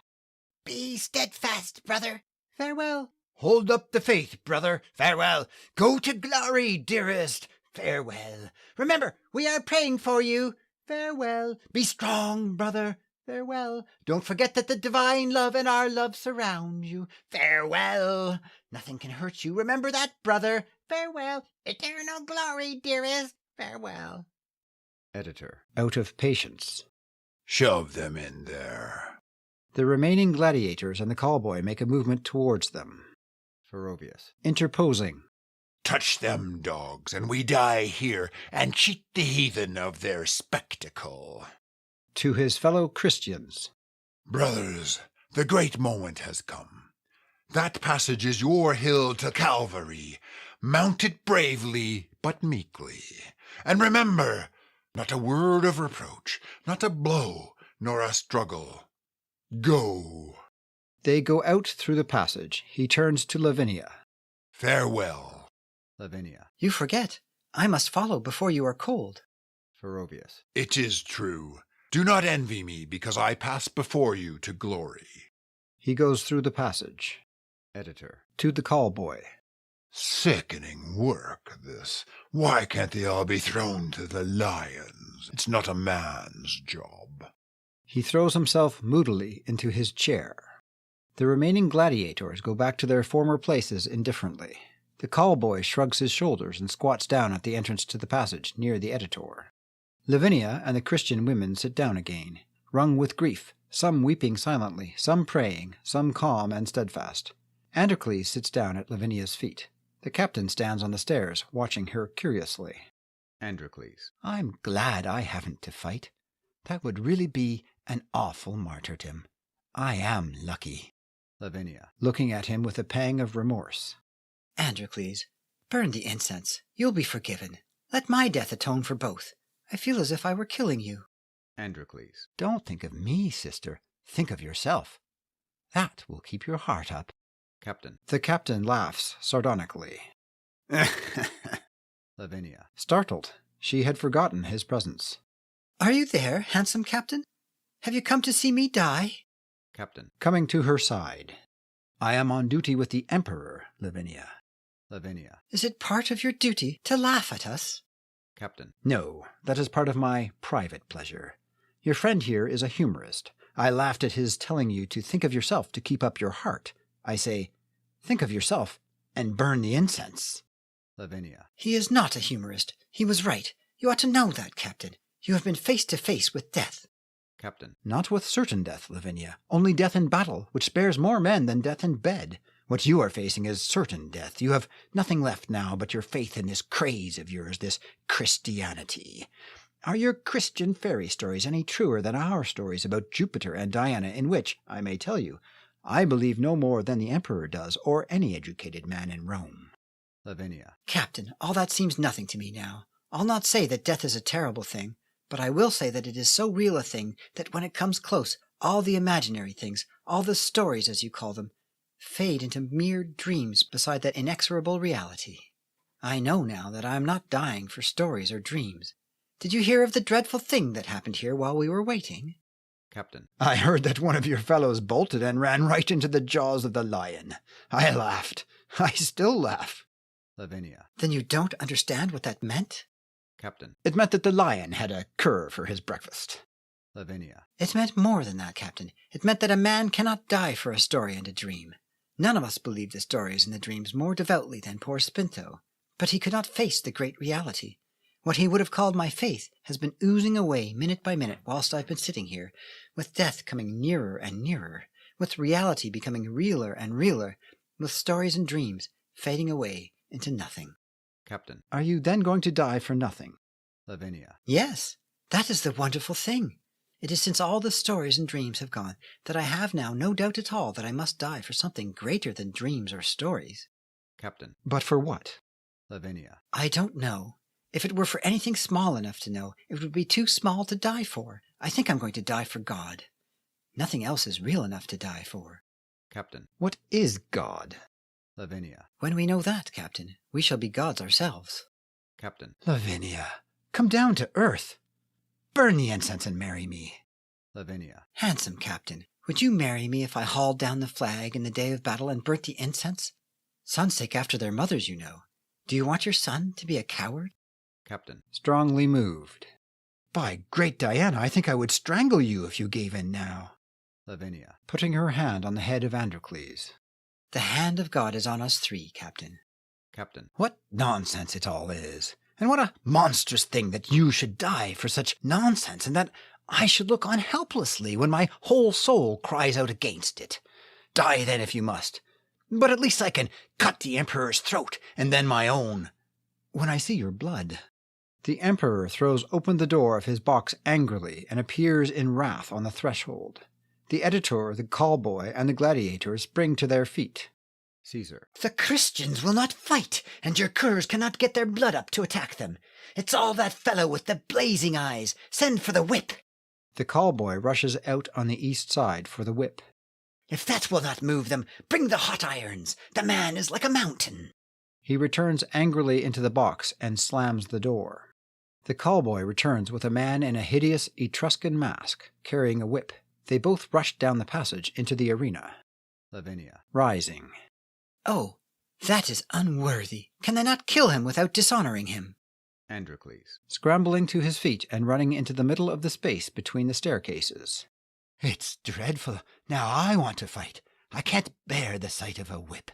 [SPEAKER 5] Be steadfast, brother. Farewell.
[SPEAKER 4] Hold up the faith, brother. Farewell. Go to glory, dearest. Farewell.
[SPEAKER 5] Remember, we are praying for you.
[SPEAKER 4] Farewell. Be strong, brother. Farewell. Don't forget that the divine love and our love surround you.
[SPEAKER 5] Farewell. Nothing can hurt you. Remember that, brother. Farewell. Eternal glory, dearest. Farewell.
[SPEAKER 2] Editor. Out of patience.
[SPEAKER 6] Shove them in there.
[SPEAKER 2] The remaining gladiators and the callboy make a movement towards them. Ferrovius. Interposing.
[SPEAKER 6] Touch them, dogs, and we die here, and cheat the heathen of their spectacle.
[SPEAKER 2] To his fellow Christians.
[SPEAKER 6] Brothers, the great moment has come. That passage is your hill to Calvary. Mount it bravely, but meekly. And remember, not a word of reproach, not a blow, nor a struggle. Go.
[SPEAKER 2] They go out through the passage. He turns to Lavinia.
[SPEAKER 6] Farewell.
[SPEAKER 2] Lavinia.
[SPEAKER 3] You forget. I must follow before you are cold.
[SPEAKER 2] Ferrovius.
[SPEAKER 6] It is true. Do not envy me, because I pass before you to glory.
[SPEAKER 2] He goes through the passage. Editor. To the callboy.
[SPEAKER 6] Sickening work, this. Why can't they all be thrown to the lions? It's not a man's job.
[SPEAKER 2] He throws himself moodily into his chair. The remaining gladiators go back to their former places indifferently. The callboy shrugs his shoulders and squats down at the entrance to the passage near the editor. Lavinia and the Christian women sit down again, wrung with grief, some weeping silently, some praying, some calm and steadfast. Androcles sits down at Lavinia's feet. The captain stands on the stairs, watching her curiously.
[SPEAKER 7] Androcles.
[SPEAKER 4] I'm glad I haven't to fight. That would really be an awful martyrdom. I am lucky.
[SPEAKER 2] Lavinia, looking at him with a pang of remorse.
[SPEAKER 3] Androcles, burn the incense. You'll be forgiven. Let my death atone for both. I feel as if I were killing you.
[SPEAKER 7] Androcles.
[SPEAKER 4] Don't think of me, sister. Think of yourself. That will keep your heart up.
[SPEAKER 7] Captain.
[SPEAKER 2] The captain laughs sardonically.
[SPEAKER 7] Lavinia.
[SPEAKER 2] Startled, she had forgotten his presence.
[SPEAKER 3] Are you there, handsome captain? Have you come to see me die?
[SPEAKER 7] Captain.
[SPEAKER 2] Coming to her side. I am on duty with the Emperor, Lavinia.
[SPEAKER 7] Lavinia.
[SPEAKER 3] Is it part of your duty to laugh at us?
[SPEAKER 7] Captain.
[SPEAKER 2] No, that is part of my private pleasure. Your friend here is a humorist. I laughed at his telling you to think of yourself to keep up your heart. I say, think of yourself and burn the incense.
[SPEAKER 7] Lavinia.
[SPEAKER 3] He is not a humorist. He was right. You ought to know that, Captain. You have been face to face with death.
[SPEAKER 7] Captain.
[SPEAKER 2] Not with certain death, Lavinia. Only death in battle, which spares more men than death in bed. What you are facing is certain death. You have nothing left now but your faith in this craze of yours, this Christianity. Are your Christian fairy stories any truer than our stories about Jupiter and Diana, in which, I may tell you, I believe no more than the Emperor does, or any educated man in Rome?
[SPEAKER 7] Lavinia.
[SPEAKER 3] Captain, all that seems nothing to me now. I'll not say that death is a terrible thing, but I will say that it is so real a thing that when it comes close, all the imaginary things, all the stories as you call them, fade into mere dreams beside that inexorable reality. I know now that I am not dying for stories or dreams. Did you hear of the dreadful thing that happened here while we were waiting?
[SPEAKER 7] Captain.
[SPEAKER 2] I heard that one of your fellows bolted and ran right into the jaws of the lion. I laughed. I still laugh.
[SPEAKER 7] Lavinia.
[SPEAKER 3] Then you don't understand what that meant?
[SPEAKER 7] Captain.
[SPEAKER 2] It meant that the lion had a cur for his breakfast.
[SPEAKER 7] Lavinia.
[SPEAKER 3] It meant more than that, Captain. It meant that a man cannot die for a story and a dream. None of us believe the stories and the dreams more devoutly than poor Spinto. But he could not face the great reality. What he would have called my faith has been oozing away minute by minute whilst I've been sitting here, with death coming nearer and nearer, with reality becoming realer and realer, with stories and dreams fading away into nothing.
[SPEAKER 7] Captain.
[SPEAKER 2] Are you then going to die for nothing?
[SPEAKER 7] Lavinia.
[SPEAKER 3] Yes, that is the wonderful thing. It is since all the stories and dreams have gone that I have now no doubt at all that I must die for something greater than dreams or stories.
[SPEAKER 7] Captain.
[SPEAKER 2] But for what?
[SPEAKER 7] Lavinia.
[SPEAKER 3] I don't know. If it were for anything small enough to know, it would be too small to die for. I think I'm going to die for God. Nothing else is real enough to die for.
[SPEAKER 7] Captain.
[SPEAKER 2] What is God?
[SPEAKER 7] Lavinia.
[SPEAKER 3] When we know that, Captain, we shall be gods ourselves.
[SPEAKER 7] Captain.
[SPEAKER 2] Lavinia, come down to earth. Burn the incense and marry me.
[SPEAKER 7] Lavinia.
[SPEAKER 3] Handsome Captain, would you marry me if I hauled down the flag in the day of battle and burnt the incense? Sons take after their mothers, you know. Do you want your son to be a coward?
[SPEAKER 7] Captain.
[SPEAKER 2] Strongly moved. By great Diana, I think I would strangle you if you gave in now.
[SPEAKER 7] Lavinia.
[SPEAKER 2] Putting her hand on the head of Androcles.
[SPEAKER 3] The hand of God is on us three, Captain.
[SPEAKER 7] Captain.
[SPEAKER 2] What nonsense it all is. And what a monstrous thing that you should die for such nonsense, and that I should look on helplessly when my whole soul cries out against it. Die then if you must. But at least I can cut the Emperor's throat, and then my own, when I see your blood. The Emperor throws open the door of his box angrily and appears in wrath on the threshold. The editor, the callboy, and the gladiators spring to their feet.
[SPEAKER 7] Caesar.
[SPEAKER 3] The Christians will not fight, and your curs cannot get their blood up to attack them. It's all that fellow with the blazing eyes. Send for the whip.
[SPEAKER 2] The callboy rushes out on the east side for the whip.
[SPEAKER 3] If that will not move them, bring the hot irons. The man is like a mountain.
[SPEAKER 2] He returns angrily into the box and slams the door. The callboy returns with a man in a hideous Etruscan mask, carrying a whip. They both rush down the passage into the arena.
[SPEAKER 7] Lavinia.
[SPEAKER 2] Rising.
[SPEAKER 3] Oh, That is unworthy. Can they not kill him without dishonoring him?
[SPEAKER 2] Androcles, scrambling to his feet and running into the middle of the space between the staircases.
[SPEAKER 4] It's dreadful. Now I want to fight. I can't bear the sight of a whip.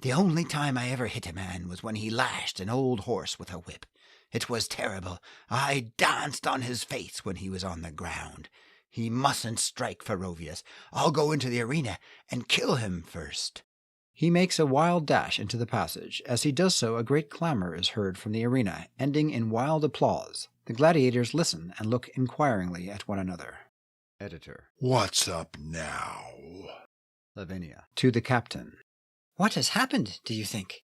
[SPEAKER 4] The only time I ever hit a man was when he lashed an old horse with a whip. It was terrible. I danced on his face when he was on the ground. He mustn't strike Ferovius. I'll go into the arena and kill him first.
[SPEAKER 2] He makes a wild dash into the passage. As he does so, a great clamor is heard from the arena, ending in wild applause. The gladiators listen and look inquiringly at one another.
[SPEAKER 7] Editor.
[SPEAKER 6] What's up now?
[SPEAKER 2] Lavinia. To the captain.
[SPEAKER 3] What has happened, do you think?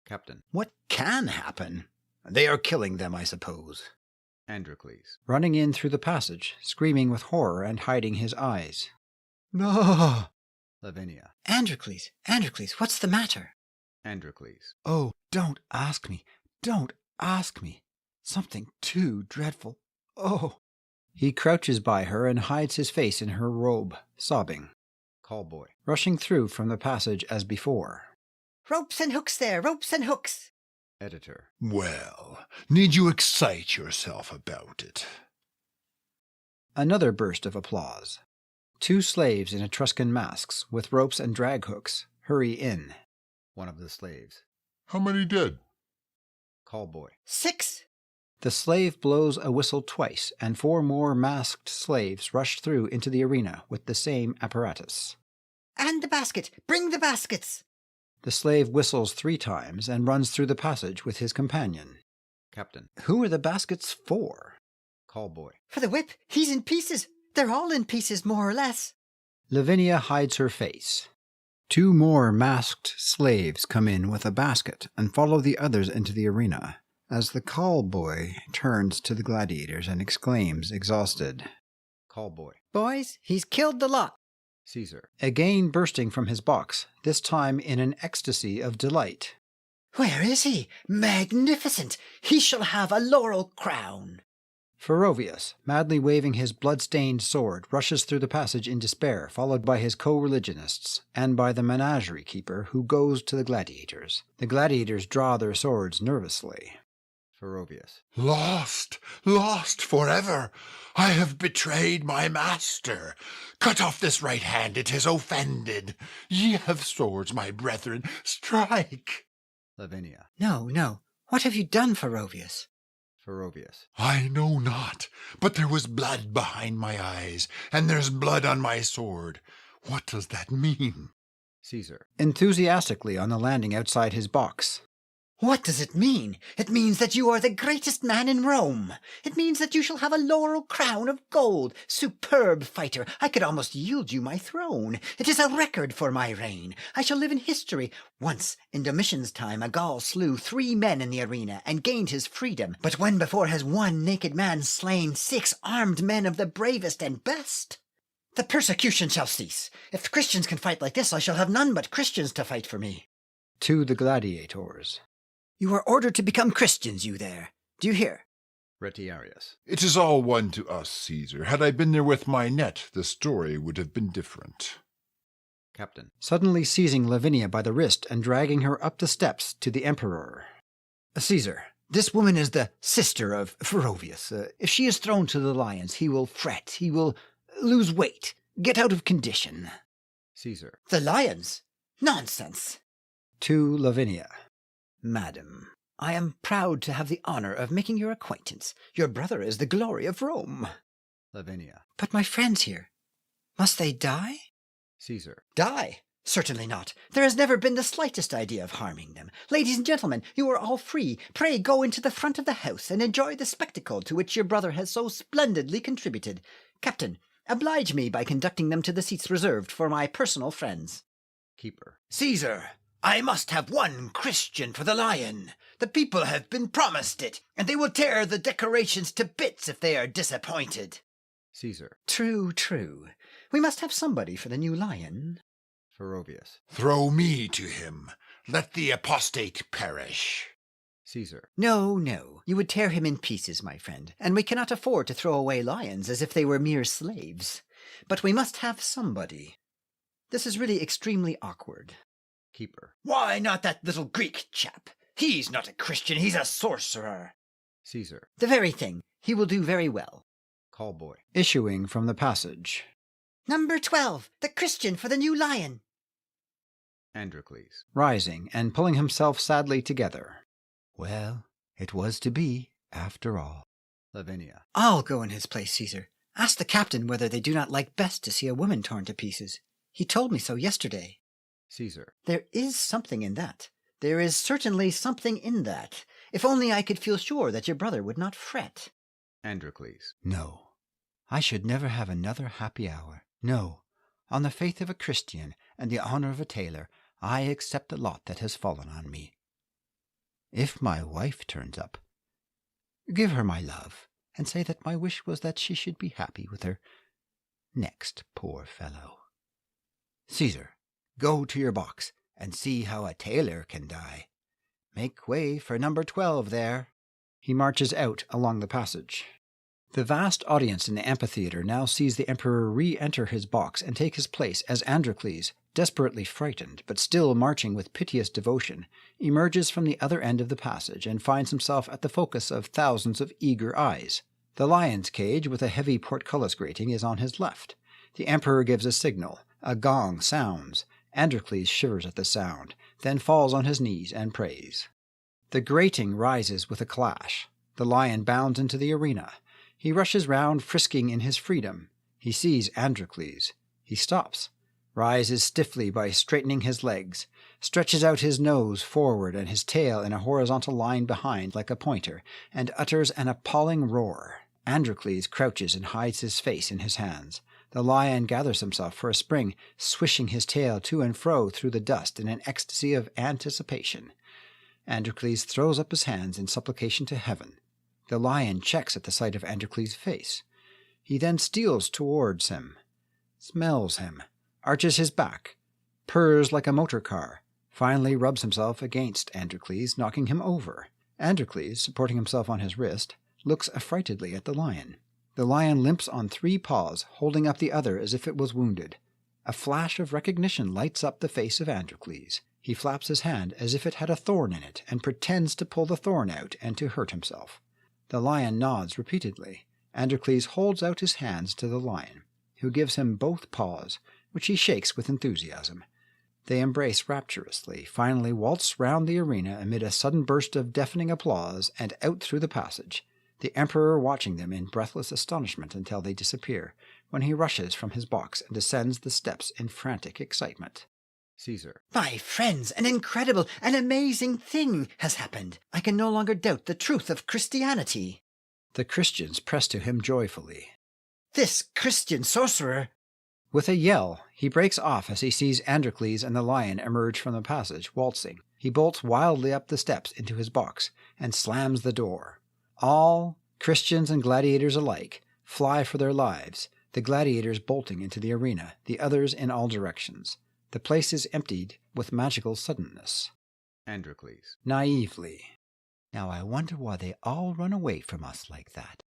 [SPEAKER 2] Captain.
[SPEAKER 7] What can happen? They are killing them, I suppose.
[SPEAKER 2] Androcles. Running in through the passage, screaming with horror and hiding his eyes.
[SPEAKER 7] No!
[SPEAKER 2] Lavinia.
[SPEAKER 3] Androcles, what's the matter?
[SPEAKER 2] Androcles.
[SPEAKER 4] Oh, don't ask me. Don't ask me. Something too dreadful. Oh.
[SPEAKER 2] He crouches by her and hides his face in her robe, sobbing. Callboy. Rushing through from the passage as before.
[SPEAKER 3] Ropes and hooks there, ropes and hooks.
[SPEAKER 2] Editor.
[SPEAKER 6] Well, need you excite yourself about it?
[SPEAKER 2] Another burst of applause. 2 slaves in Etruscan masks, with ropes and drag hooks, hurry in. One of the slaves.
[SPEAKER 6] How many dead?
[SPEAKER 2] Callboy.
[SPEAKER 3] 6.
[SPEAKER 2] The slave blows a whistle twice, and 4 more masked slaves rush through into the arena with the same apparatus.
[SPEAKER 3] And the basket! Bring the baskets!
[SPEAKER 2] The slave whistles 3 times and runs through the passage with his companion. Captain. Who are the baskets for? Callboy.
[SPEAKER 3] For the whip. He's in pieces. They're all in pieces, more or less.
[SPEAKER 2] Lavinia hides her face. 2 more masked slaves come in with a basket and follow the others into the arena, as the callboy turns to the gladiators and exclaims, exhausted. Callboy.
[SPEAKER 3] Boys, he's killed the lot.
[SPEAKER 2] Caesar. Again bursting from his box, this time in an ecstasy of delight.
[SPEAKER 3] Where is he? Magnificent! He shall have a laurel crown.
[SPEAKER 2] Ferovius, madly waving his blood-stained sword, rushes through the passage in despair, followed by his co-religionists, and by the menagerie keeper, who goes to the gladiators. The gladiators draw their swords nervously. Ferovius.
[SPEAKER 6] Lost! Lost forever! I have betrayed my master. Cut off this right hand, it is offended. Ye have swords, my brethren. Strike!
[SPEAKER 2] Lavinia.
[SPEAKER 3] No. What have you done, Ferovius?
[SPEAKER 2] Ferovius.
[SPEAKER 6] I know not, but there was blood behind my eyes, and there's blood on my sword. What does that mean?
[SPEAKER 2] Caesar. Enthusiastically on the landing outside his box.
[SPEAKER 3] What does it mean? It means that you are the greatest man in Rome. It means that you shall have a laurel crown of gold. Superb fighter, I could almost yield you my throne. It is a record for my reign. I shall live in history. Once, in Domitian's time, a Gaul slew 3 men in the arena and gained his freedom. But when before has one naked man slain 6 armed men of the bravest and best? The persecution shall cease. If Christians can fight like this, I shall have none but Christians to fight for me.
[SPEAKER 2] To the gladiators.
[SPEAKER 3] You are ordered to become Christians, you there. Do you hear?
[SPEAKER 2] Retiarius.
[SPEAKER 6] It is all one to us, Caesar. Had I been there with my net, the story would have been different.
[SPEAKER 2] Captain. Suddenly seizing Lavinia by the wrist and dragging her up the steps to the emperor.
[SPEAKER 7] Caesar, this woman is the sister of Ferovius. If she is thrown to the lions, he will fret. He will lose weight, get out of condition.
[SPEAKER 2] Caesar.
[SPEAKER 3] The lions? Nonsense.
[SPEAKER 2] To Lavinia.
[SPEAKER 7] Madam, I am proud to have the honor of making your acquaintance. Your brother is the glory of Rome.
[SPEAKER 2] Lavinia.
[SPEAKER 3] But my friends here, must they die?
[SPEAKER 2] Caesar.
[SPEAKER 3] Die? Certainly not. There has never been the slightest idea of harming them. Ladies and gentlemen, you are all free. Pray go into the front of the house and enjoy the spectacle to which your brother has so splendidly contributed. Captain, oblige me by conducting them to the seats reserved for my personal friends.
[SPEAKER 2] Keeper.
[SPEAKER 5] Caesar, I must have one Christian for the lion. The people have been promised it, and they will tear the decorations to bits if they are disappointed.
[SPEAKER 2] Caesar.
[SPEAKER 3] True. We must have somebody for the new lion.
[SPEAKER 2] Ferovius.
[SPEAKER 6] Throw me to him. Let the apostate perish.
[SPEAKER 2] Caesar.
[SPEAKER 3] No. You would tear him in pieces, my friend, and we cannot afford to throw away lions as if they were mere slaves. But we must have somebody. This is really extremely awkward.
[SPEAKER 2] Keeper.
[SPEAKER 3] Why not that little Greek chap? He's not a Christian, he's a sorcerer.
[SPEAKER 2] Caesar.
[SPEAKER 3] The very thing. He will do very well.
[SPEAKER 2] Callboy. Issuing from the passage.
[SPEAKER 3] Number 12, the Christian for the new lion.
[SPEAKER 2] Androcles. Rising and pulling himself sadly together.
[SPEAKER 4] Well, it was to be, after all.
[SPEAKER 2] Lavinia.
[SPEAKER 3] I'll go in his place, Caesar. Ask the captain whether they do not like best to see a woman torn to pieces. He told me so yesterday.
[SPEAKER 2] Caesar.
[SPEAKER 3] There is something in that. There is certainly something in that. If only I could feel sure that your brother would not fret.
[SPEAKER 2] Androcles.
[SPEAKER 4] No, I should never have another happy hour. No, on the faith of a Christian and the honor of a tailor, I accept the lot that has fallen on me. If my wife turns up, give her my love, and say that my wish was that she should be happy with her next poor fellow. Caesar, go to your box and see how a tailor can die. Make way for number 12 there.
[SPEAKER 2] He marches out along the passage. The vast audience in the amphitheatre now sees the emperor re-enter his box and take his place as Androcles, desperately frightened, but still marching with piteous devotion, emerges from the other end of the passage and finds himself at the focus of thousands of eager eyes. The lion's cage with a heavy portcullis grating is on his left. The emperor gives a signal. A gong sounds. Androcles shivers at the sound, then falls on his knees and prays. The grating rises with a clash. The lion bounds into the arena. He rushes round, frisking in his freedom. He sees Androcles. He stops, rises stiffly by straightening his legs, stretches out his nose forward and his tail in a horizontal line behind like a pointer, and utters an appalling roar. Androcles crouches and hides his face in his hands. The lion gathers himself for a spring, swishing his tail to and fro through the dust in an ecstasy of anticipation. Androcles throws up his hands in supplication to heaven. The lion checks at the sight of Androcles' face. He then steals towards him, smells him, arches his back, purrs like a motor car, finally rubs himself against Androcles, knocking him over. Androcles, supporting himself on his wrist, looks affrightedly at the lion. The lion limps on 3 paws, holding up the other as if it was wounded. A flash of recognition lights up the face of Androcles. He flaps his hand as if it had a thorn in it, and pretends to pull the thorn out and to hurt himself. The lion nods repeatedly. Androcles holds out his hands to the lion, who gives him both paws, which he shakes with enthusiasm. They embrace rapturously, finally waltz round the arena amid a sudden burst of deafening applause and out through the passage, the emperor watching them in breathless astonishment until they disappear, when he rushes from his box and descends the steps in frantic excitement. Caesar.
[SPEAKER 3] My friends, an incredible, an amazing thing has happened. I can no longer doubt the truth of Christianity.
[SPEAKER 2] The Christians press to him joyfully.
[SPEAKER 3] This Christian sorcerer...
[SPEAKER 2] With a yell, he breaks off as he sees Androcles and the lion emerge from the passage, waltzing. He bolts wildly up the steps into his box and slams the door. All, Christians and gladiators alike, fly for their lives, the gladiators bolting into the arena, the others in all directions. The place is emptied with magical suddenness. Androcles. Naively.
[SPEAKER 4] Now I wonder why they all run away from us like that.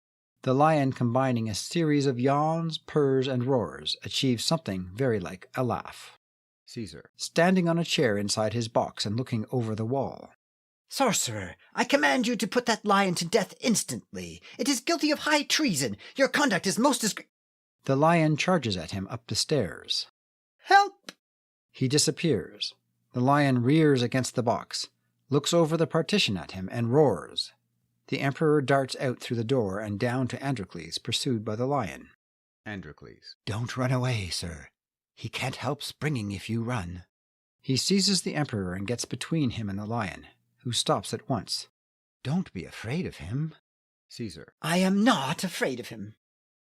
[SPEAKER 2] The lion, combining a series of yawns, purrs, and roars, achieves something very like a laugh. Caesar. Standing on a chair inside his box and looking over the wall.
[SPEAKER 3] Sorcerer, I command you to put that lion to death instantly. It is guilty of high treason. Your conduct is most
[SPEAKER 2] The lion charges at him up the stairs.
[SPEAKER 3] Help!
[SPEAKER 2] He disappears. The lion rears against the box, looks over the partition at him, and roars. The emperor darts out through the door and down to Androcles, pursued by the lion. Androcles.
[SPEAKER 4] Don't run away, sir. He can't help springing if you run.
[SPEAKER 2] He seizes the emperor and gets between him and the lion, who stops at once.
[SPEAKER 4] Don't be afraid of him.
[SPEAKER 2] Caesar.
[SPEAKER 3] I am not afraid of him.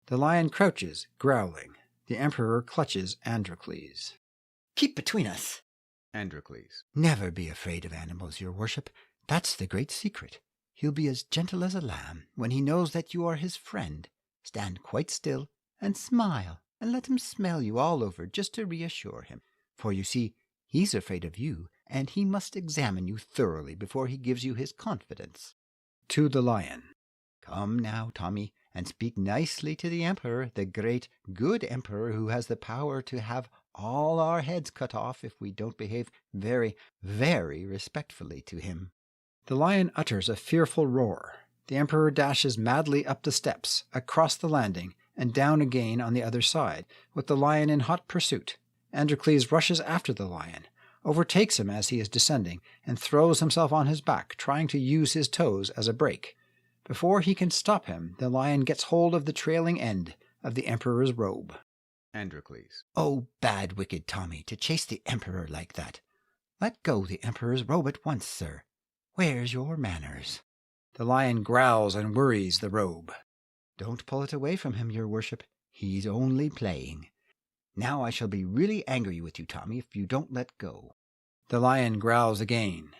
[SPEAKER 2] The lion crouches, growling. The emperor clutches Androcles.
[SPEAKER 3] Keep between us.
[SPEAKER 2] Androcles.
[SPEAKER 4] Never be afraid of animals, your worship. That's the great secret. He'll be as gentle as a lamb when he knows that you are his friend. Stand quite still and smile, and let him smell you all over just to reassure him. For you see, he's afraid of you, and he must examine you thoroughly before he gives you his confidence.
[SPEAKER 2] To the lion.
[SPEAKER 4] Come now, Tommy, and speak nicely to the emperor, the great, good emperor who has the power to have all our heads cut off if we don't behave very, very respectfully to him."
[SPEAKER 2] The lion utters a fearful roar. The emperor dashes madly up the steps, across the landing, and down again on the other side, with the lion in hot pursuit. Androcles rushes after the lion, overtakes him as he is descending, and throws himself on his back, trying to use his toes as a brake. Before he can stop him, the lion gets hold of the trailing end of the emperor's robe.
[SPEAKER 7] Androcles.
[SPEAKER 4] "Oh, bad, wicked Tommy, to chase the emperor like that. Let go the emperor's robe at once, sir. Where's your manners?"
[SPEAKER 2] The lion growls and worries the robe.
[SPEAKER 4] "Don't pull it away from him, your worship. He's only playing. Now I shall be really angry with you, Tommy, if you don't let go."
[SPEAKER 2] The lion growls again.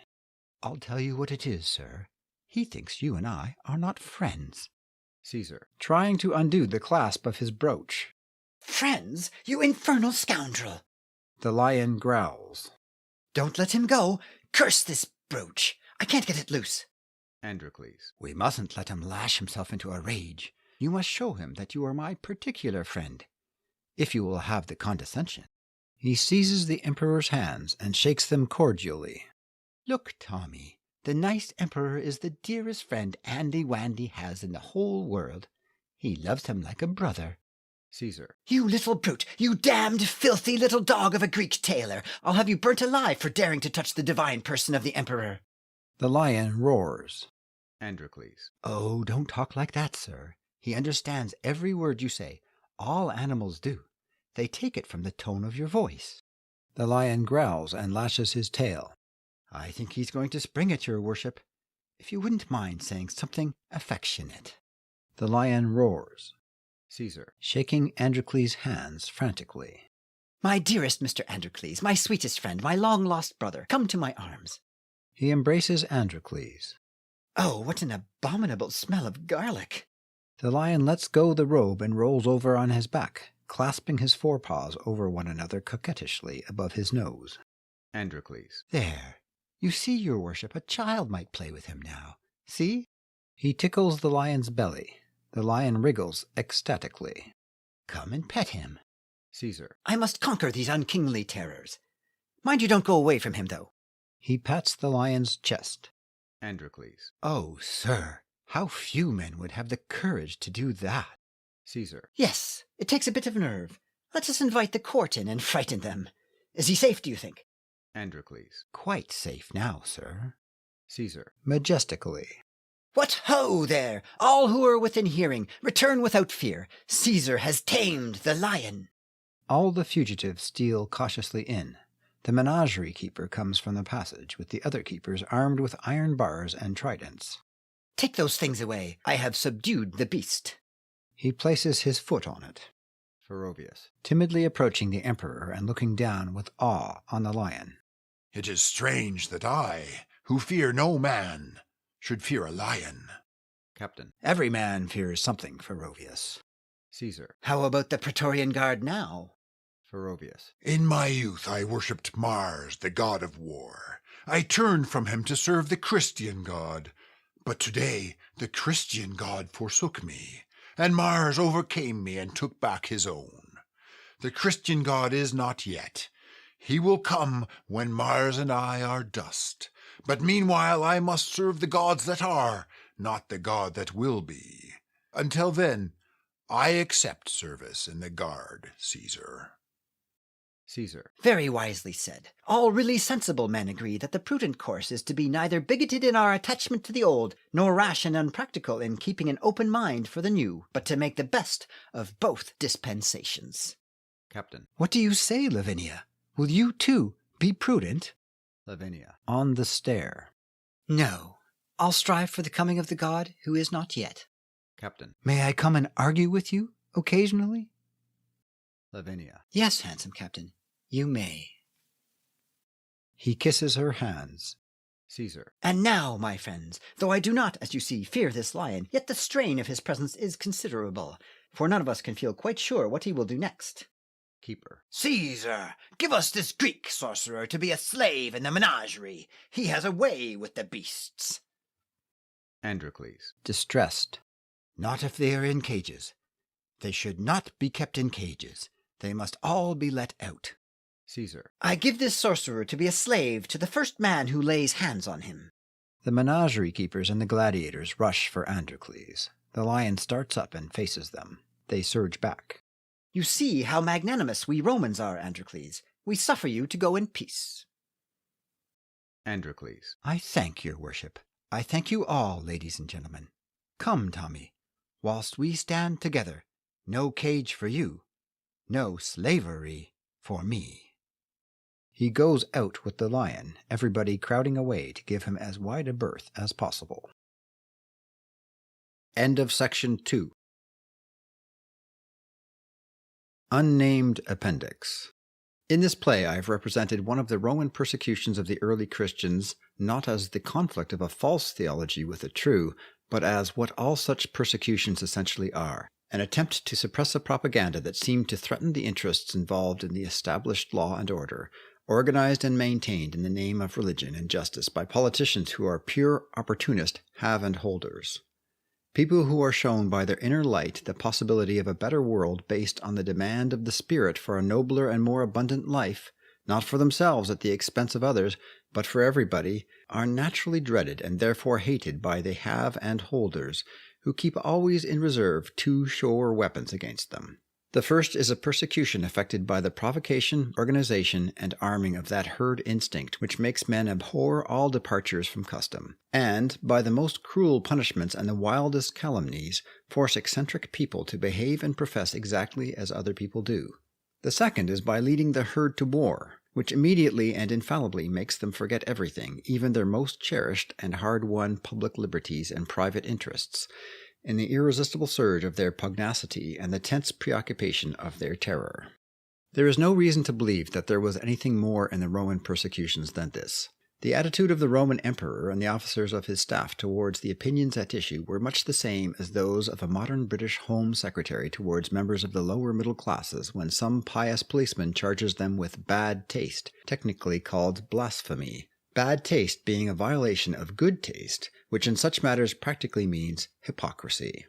[SPEAKER 4] "I'll tell you what it is, sir. He thinks you and I are not friends."
[SPEAKER 7] Caesar.
[SPEAKER 2] Trying to undo the clasp of his brooch.
[SPEAKER 3] "Friends, you infernal scoundrel!"
[SPEAKER 2] The lion growls.
[SPEAKER 3] "Don't let him go! Curse this brooch! I can't get it loose!"
[SPEAKER 7] Androcles.
[SPEAKER 4] "We mustn't let him lash himself into a rage. You must show him that you are my particular friend, if you will have the condescension."
[SPEAKER 2] He seizes the emperor's hands and shakes them cordially.
[SPEAKER 4] "Look, Tommy, the nice emperor is the dearest friend Andy Wandy has in the whole world. He loves him like a brother."
[SPEAKER 7] Caesar.
[SPEAKER 3] "You little brute! You damned, filthy little dog of a Greek tailor! I'll have you burnt alive for daring to touch the divine person of the emperor!"
[SPEAKER 2] The lion roars.
[SPEAKER 7] Androcles.
[SPEAKER 4] "Oh, don't talk like that, sir. He understands every word you say. All animals do. They take it from the tone of your voice."
[SPEAKER 2] The lion growls and lashes his tail.
[SPEAKER 4] "I think he's going to spring at your worship. If you wouldn't mind saying something affectionate."
[SPEAKER 2] The lion roars,
[SPEAKER 7] Caesar.
[SPEAKER 2] shaking Androcles' hands frantically.
[SPEAKER 3] "My dearest Mr. Androcles, my sweetest friend, my long-lost brother, come to my arms."
[SPEAKER 2] He embraces Androcles.
[SPEAKER 3] "Oh, what an abominable smell of garlic!"
[SPEAKER 2] The lion lets go the robe and rolls over on his back, clasping his forepaws over one another coquettishly above his nose.
[SPEAKER 7] Androcles.
[SPEAKER 4] "There. You see, your worship, a child might play with him now. See?"
[SPEAKER 2] He tickles the lion's belly. The lion wriggles ecstatically.
[SPEAKER 4] "Come and pet him."
[SPEAKER 7] Caesar.
[SPEAKER 3] "I must conquer these unkingly terrors. Mind you don't go away from him, though."
[SPEAKER 2] He pats the lion's chest.
[SPEAKER 7] Androcles.
[SPEAKER 4] "Oh, sir, how few men would have the courage to do that."
[SPEAKER 7] Caesar.
[SPEAKER 3] "Yes, it takes a bit of nerve. Let us invite the court in and frighten them. Is he safe, do you think?"
[SPEAKER 7] Androcles.
[SPEAKER 4] "Quite safe now, sir."
[SPEAKER 7] Caesar.
[SPEAKER 2] Majestically.
[SPEAKER 3] "What ho there! All who are within hearing, return without fear. Caesar has tamed the lion."
[SPEAKER 2] All the fugitives steal cautiously in. The menagerie keeper comes from the passage, with the other keepers armed with iron bars and tridents.
[SPEAKER 3] "Take those things away. I have subdued the beast."
[SPEAKER 2] He places his foot on it,
[SPEAKER 7] Ferrovius.
[SPEAKER 2] timidly approaching the emperor and looking down with awe on the lion.
[SPEAKER 6] It is strange that I, who fear no man, should fear a lion.
[SPEAKER 7] Captain.
[SPEAKER 2] Every man fears something, Ferrovius.
[SPEAKER 7] Caesar.
[SPEAKER 3] "How about the Praetorian Guard now?"
[SPEAKER 7] Ferrovius.
[SPEAKER 6] In my youth I worshipped Mars, the god of war. I turned from him to serve the Christian god. But today the Christian god forsook me, and Mars overcame me and took back his own. The Christian god is not yet. He will come when Mars and I are dust. But meanwhile I must serve the gods that are, not the god that will be. Until then, I accept service in the guard, Caesar."
[SPEAKER 7] Caesar.
[SPEAKER 3] "Very wisely said. All really sensible men agree that the prudent course is to be neither bigoted in our attachment to the old, nor rash and unpractical in keeping an open mind for the new, but to make the best of both dispensations."
[SPEAKER 7] Captain.
[SPEAKER 2] What do you say, Lavinia? Will you, too, be prudent?
[SPEAKER 7] Lavinia.
[SPEAKER 2] On the stair.
[SPEAKER 3] "No. I'll strive for the coming of the god who is not yet."
[SPEAKER 7] Captain.
[SPEAKER 2] May I come and argue with you occasionally?
[SPEAKER 7] Lavinia.
[SPEAKER 3] "Yes, handsome captain, you may."
[SPEAKER 2] He kisses her hands.
[SPEAKER 7] Caesar.
[SPEAKER 3] "And now, my friends, though I do not, as you see, fear this lion, yet the strain of his presence is considerable, for none of us can feel quite sure what he will do next."
[SPEAKER 7] Keeper.
[SPEAKER 5] "Caesar, give us this Greek sorcerer to be a slave in the menagerie. He has a way with the beasts."
[SPEAKER 7] Androcles.
[SPEAKER 2] Distressed. Not if they are in cages. They should not be kept in cages. They must all be let out. Caesar.
[SPEAKER 3] I give this sorcerer to be a slave to the first man who lays hands on him.
[SPEAKER 2] The menagerie keepers and the gladiators rush for Androcles. The lion starts up and faces them. They surge back.
[SPEAKER 3] You see how magnanimous we Romans are, Androcles. We suffer you to go in peace.
[SPEAKER 7] Androcles.
[SPEAKER 2] I thank your worship. I thank you all, ladies and gentlemen. Come, Tommy. Whilst we stand together, no cage for you, no slavery for me. He goes out with the lion, everybody crowding away to give him as wide a berth as possible. End of section 2. Unnamed Appendix. In this play I have represented one of the Roman persecutions of the early Christians not as the conflict of a false theology with a true, but as what all such persecutions essentially are, an attempt to suppress a propaganda that seemed to threaten the interests involved in the established law and order, organized and maintained in the name of religion and justice by politicians who are pure opportunist have-and-holders. People who are shown by their inner light the possibility of a better world based on the demand of the spirit for a nobler and more abundant life, not for themselves at the expense of others, but for everybody, are naturally dreaded and therefore hated by the have-and-holders, who keep always in reserve two sure weapons against them. The first is a persecution effected by the provocation, organization, and arming of that herd instinct which makes men abhor all departures from custom, and, by the most cruel punishments and the wildest calumnies, force eccentric people to behave and profess exactly as other people do. The second is by leading the herd to war, which immediately and infallibly makes them forget everything, even their most cherished and hard-won public liberties and private interests, in the irresistible surge of their pugnacity and the tense preoccupation of their terror. There is no reason to believe that there was anything more in the Roman persecutions than this. The attitude of the Roman emperor and the officers of his staff towards the opinions at issue were much the same as those of a modern British Home Secretary towards members of the lower middle classes when some pious policeman charges them with bad taste, technically called blasphemy. Bad taste being a violation of good taste, which in such matters practically means hypocrisy.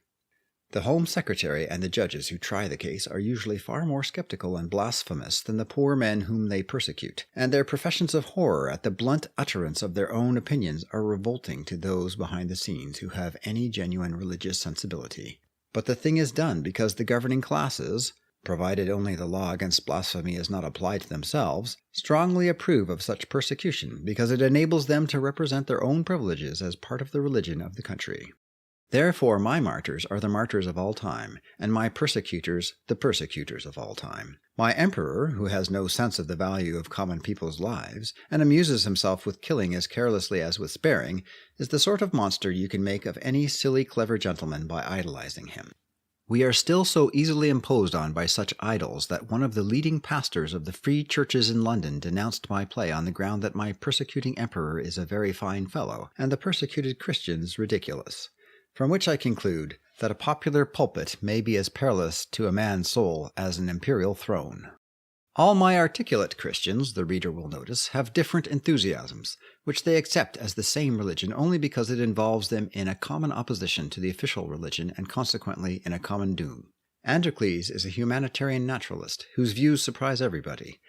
[SPEAKER 2] The Home Secretary and the judges who try the case are usually far more skeptical and blasphemous than the poor men whom they persecute, and their professions of horror at the blunt utterance of their own opinions are revolting to those behind the scenes who have any genuine religious sensibility. But the thing is done because the governing classes, provided only the law against blasphemy is not applied to themselves, strongly approve of such persecution because it enables them to represent their own privileges as part of the religion of the country. Therefore my martyrs are the martyrs of all time, and my persecutors the persecutors of all time. My emperor, who has no sense of the value of common people's lives, and amuses himself with killing as carelessly as with sparing, is the sort of monster you can make of any silly clever gentleman by idolizing him. We are still so easily imposed on by such idols that one of the leading pastors of the free churches in London denounced my play on the ground that my persecuting emperor is a very fine fellow, and the persecuted Christians ridiculous. From which I conclude that a popular pulpit may be as perilous to a man's soul as an imperial throne. All my articulate Christians, the reader will notice, have different enthusiasms, which they accept as the same religion only because it involves them in a common opposition to the official religion and consequently in a common doom. Androcles is a humanitarian naturalist whose views surprise everybody.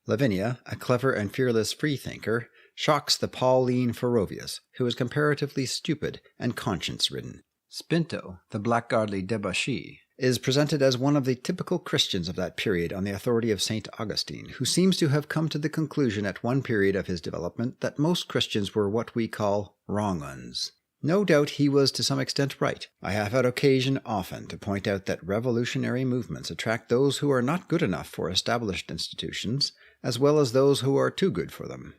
[SPEAKER 2] Lavinia, a clever and fearless freethinker, shocks the Pauline Ferrovius, who is comparatively stupid and conscience-ridden. Spinto, the blackguardly debauchee, is presented as one of the typical Christians of that period on the authority of St. Augustine, who seems to have come to the conclusion at one period of his development that most Christians were what we call wrong uns. No doubt he was to some extent right. I have had occasion often to point out that revolutionary movements attract those who are not good enough for established institutions, as well as those who are too good for them.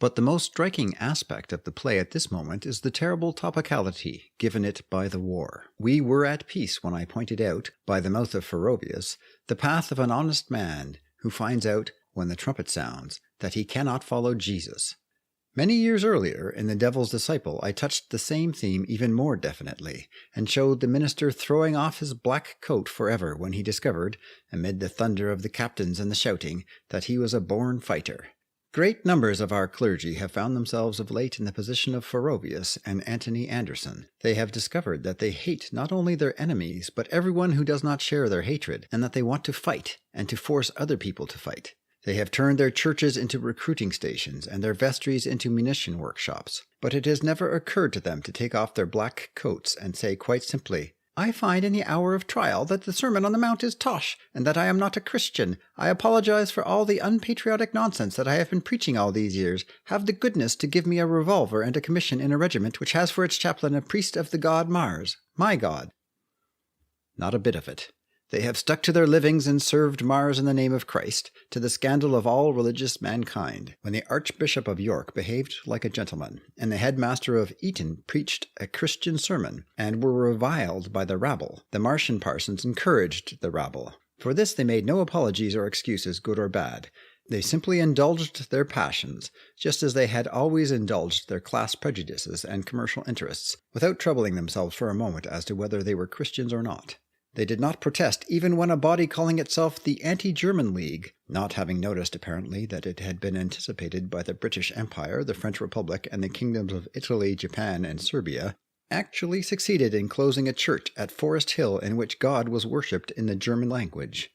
[SPEAKER 2] But the most striking aspect of the play at this moment is the terrible topicality given it by the war. We were at peace when I pointed out, by the mouth of Ferrovius, the path of an honest man who finds out, when the trumpet sounds, that he cannot follow Jesus. Many years earlier, in The Devil's Disciple, I touched the same theme even more definitely, and showed the minister throwing off his black coat forever when he discovered, amid the thunder of the captains and the shouting, that he was a born fighter.
[SPEAKER 1] Great numbers of our clergy have found themselves of late in the position of Forovius and Antony Anderson. They have discovered that they hate not only their enemies, but everyone who does not share their hatred, and that they want to fight, and to force other people to fight. They have turned their churches into recruiting stations, and their vestries into munition workshops. But it has never occurred to them to take off their black coats and say quite simply, "I find in the hour of trial that the Sermon on the Mount is tosh, and that I am not a Christian. I apologize for all the unpatriotic nonsense that I have been preaching all these years. Have the goodness to give me a revolver and a commission in a regiment which has for its chaplain a priest of the god Mars, my god." Not a bit of it. They have stuck to their livings and served Mars in the name of Christ, to the scandal of all religious mankind. When the Archbishop of York behaved like a gentleman, and the headmaster of Eton preached a Christian sermon, and were reviled by the rabble, the Martian parsons encouraged the rabble. For this they made no apologies or excuses, good or bad. They simply indulged their passions, just as they had always indulged their class prejudices and commercial interests, without troubling themselves for a moment as to whether they were Christians or not. They did not protest even when a body calling itself the Anti-German League, not having noticed apparently that it had been anticipated by the British Empire, the French Republic, and the kingdoms of Italy, Japan, and Serbia, actually succeeded in closing a church at Forest Hill in which God was worshipped in the German language.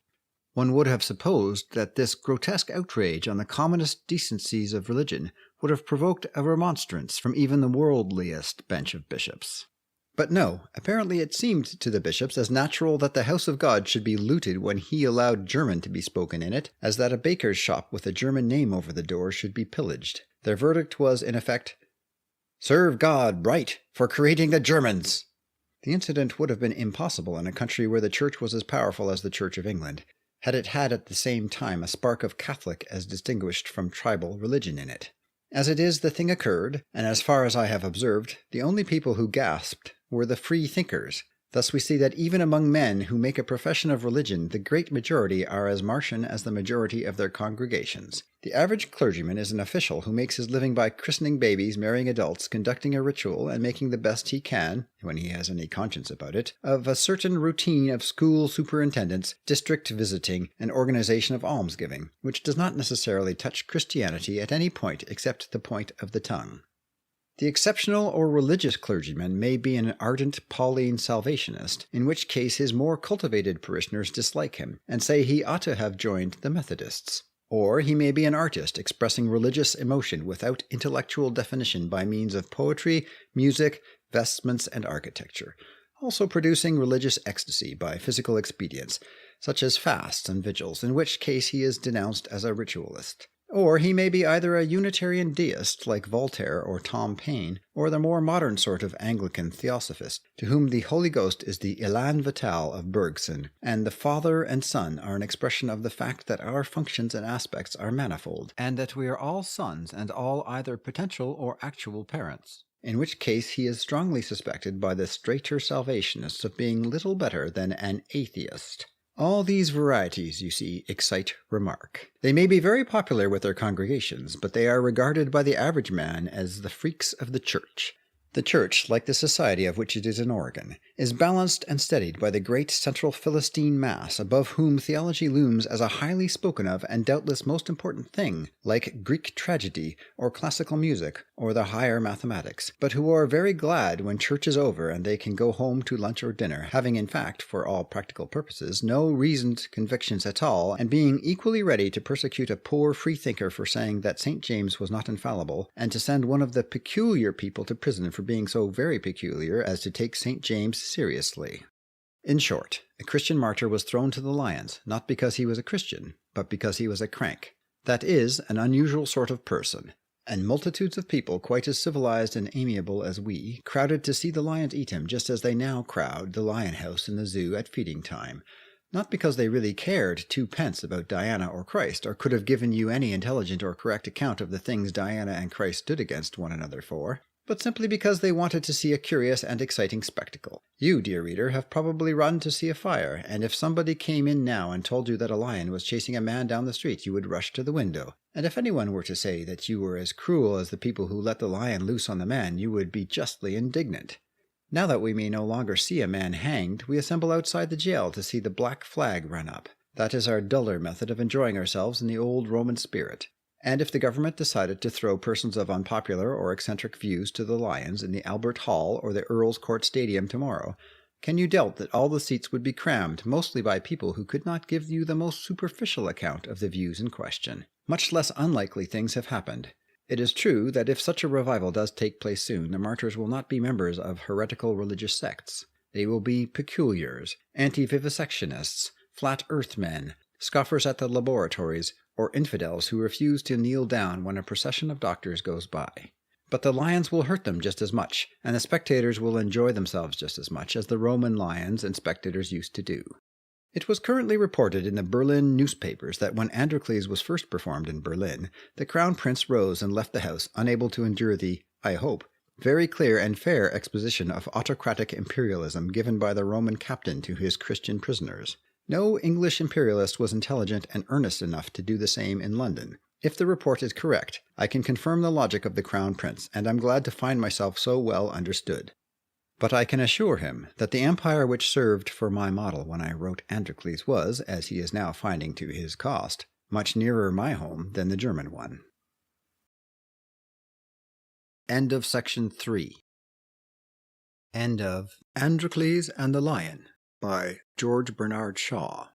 [SPEAKER 1] One would have supposed that this grotesque outrage on the commonest decencies of religion would have provoked a remonstrance from even the worldliest bench of bishops. But no, apparently it seemed to the bishops as natural that the house of God should be looted when he allowed German to be spoken in it, as that a baker's shop with a German name over the door should be pillaged. Their verdict was, in effect, "Serve God right for creating the Germans!" The incident would have been impossible in a country where the Church was as powerful as the Church of England, had it had at the same time a spark of Catholic as distinguished from tribal religion in it. As it is, the thing occurred, and as far as I have observed, the only people who gasped were the free thinkers. Thus we see that even among men who make a profession of religion, the great majority are as Martian as the majority of their congregations. The average clergyman is an official who makes his living by christening babies, marrying adults, conducting a ritual, and making the best he can, when he has any conscience about it, of a certain routine of school superintendence, district visiting, and organization of almsgiving, which does not necessarily touch Christianity at any point except the point of the tongue. The exceptional or religious clergyman may be an ardent Pauline Salvationist, in which case his more cultivated parishioners dislike him, and say he ought to have joined the Methodists. Or he may be an artist expressing religious emotion without intellectual definition by means of poetry, music, vestments, and architecture, also producing religious ecstasy by physical expedients, such as fasts and vigils, in which case he is denounced as a ritualist. Or he may be either a Unitarian deist like Voltaire or Tom Paine, or the more modern sort of Anglican theosophist, to whom the Holy Ghost is the élan vital of Bergson, and the Father and Son are an expression of the fact that our functions and aspects are manifold,
[SPEAKER 2] and that we are all sons and all either potential or actual parents.
[SPEAKER 1] In which case he is strongly suspected by the straighter Salvationists of being little better than an atheist. All these varieties, you see, excite remark. They may be very popular with their congregations, but they are regarded by the average man as the freaks of the Church. The Church, like the society of which it is an organ, is balanced and steadied by the great central Philistine mass above whom theology looms as a highly spoken of and doubtless most important thing, like Greek tragedy, or classical music, or the higher mathematics, but who are very glad when church is over and they can go home to lunch or dinner, having in fact, for all practical purposes, no reasoned convictions at all, and being equally ready to persecute a poor freethinker for saying that St. James was not infallible, and to send one of the peculiar people to prison for being so very peculiar as to take St. James seriously. In short, a Christian martyr was thrown to the lions, not because he was a Christian, but because he was a crank. That is, an unusual sort of person. And multitudes of people, quite as civilized and amiable as we, crowded to see the lions eat him, just as they now crowd the lion house in the zoo at feeding time. Not because they really cared 2 pence about Diana or Christ, or could have given you any intelligent or correct account of the things Diana and Christ stood against one another for, but simply because they wanted to see a curious and exciting spectacle. You, dear reader, have probably run to see a fire, and if somebody came in now and told you that a lion was chasing a man down the street, you would rush to the window. And if anyone were to say that you were as cruel as the people who let the lion loose on the man, you would be justly indignant. Now that we may no longer see a man hanged, we assemble outside the jail to see the black flag run up. That is our duller method of enjoying ourselves in the old Roman spirit. And if the government decided to throw persons of unpopular or eccentric views to the lions in the Albert Hall or the Earl's Court Stadium tomorrow, can you doubt that all the seats would be crammed mostly by people who could not give you the most superficial account of the views in question? Much less unlikely things have happened. It is true that if such a revival does take place soon, the martyrs will not be members of heretical religious sects. They will be peculiars, anti-vivisectionists, flat earth men, scoffers at the laboratories, or infidels who refuse to kneel down when a procession of doctors goes by. But the lions will hurt them just as much, and the spectators will enjoy themselves just as much as the Roman lions and spectators used to do. It was currently reported in the Berlin newspapers that when Androcles was first performed in Berlin, the Crown Prince rose and left the house, unable to endure the, I hope, very clear and fair exposition of autocratic imperialism given by the Roman captain to his Christian prisoners. No English imperialist was intelligent and earnest enough to do the same in London. If the report is correct, I can confirm the logic of the Crown Prince, and I'm glad to find myself so well understood. But I can assure him that the empire which served for my model when I wrote Androcles was, as he is now finding to his cost, much nearer my home than the German one.
[SPEAKER 2] End of section 3. End of
[SPEAKER 1] Androcles and the Lion by George Bernard Shaw.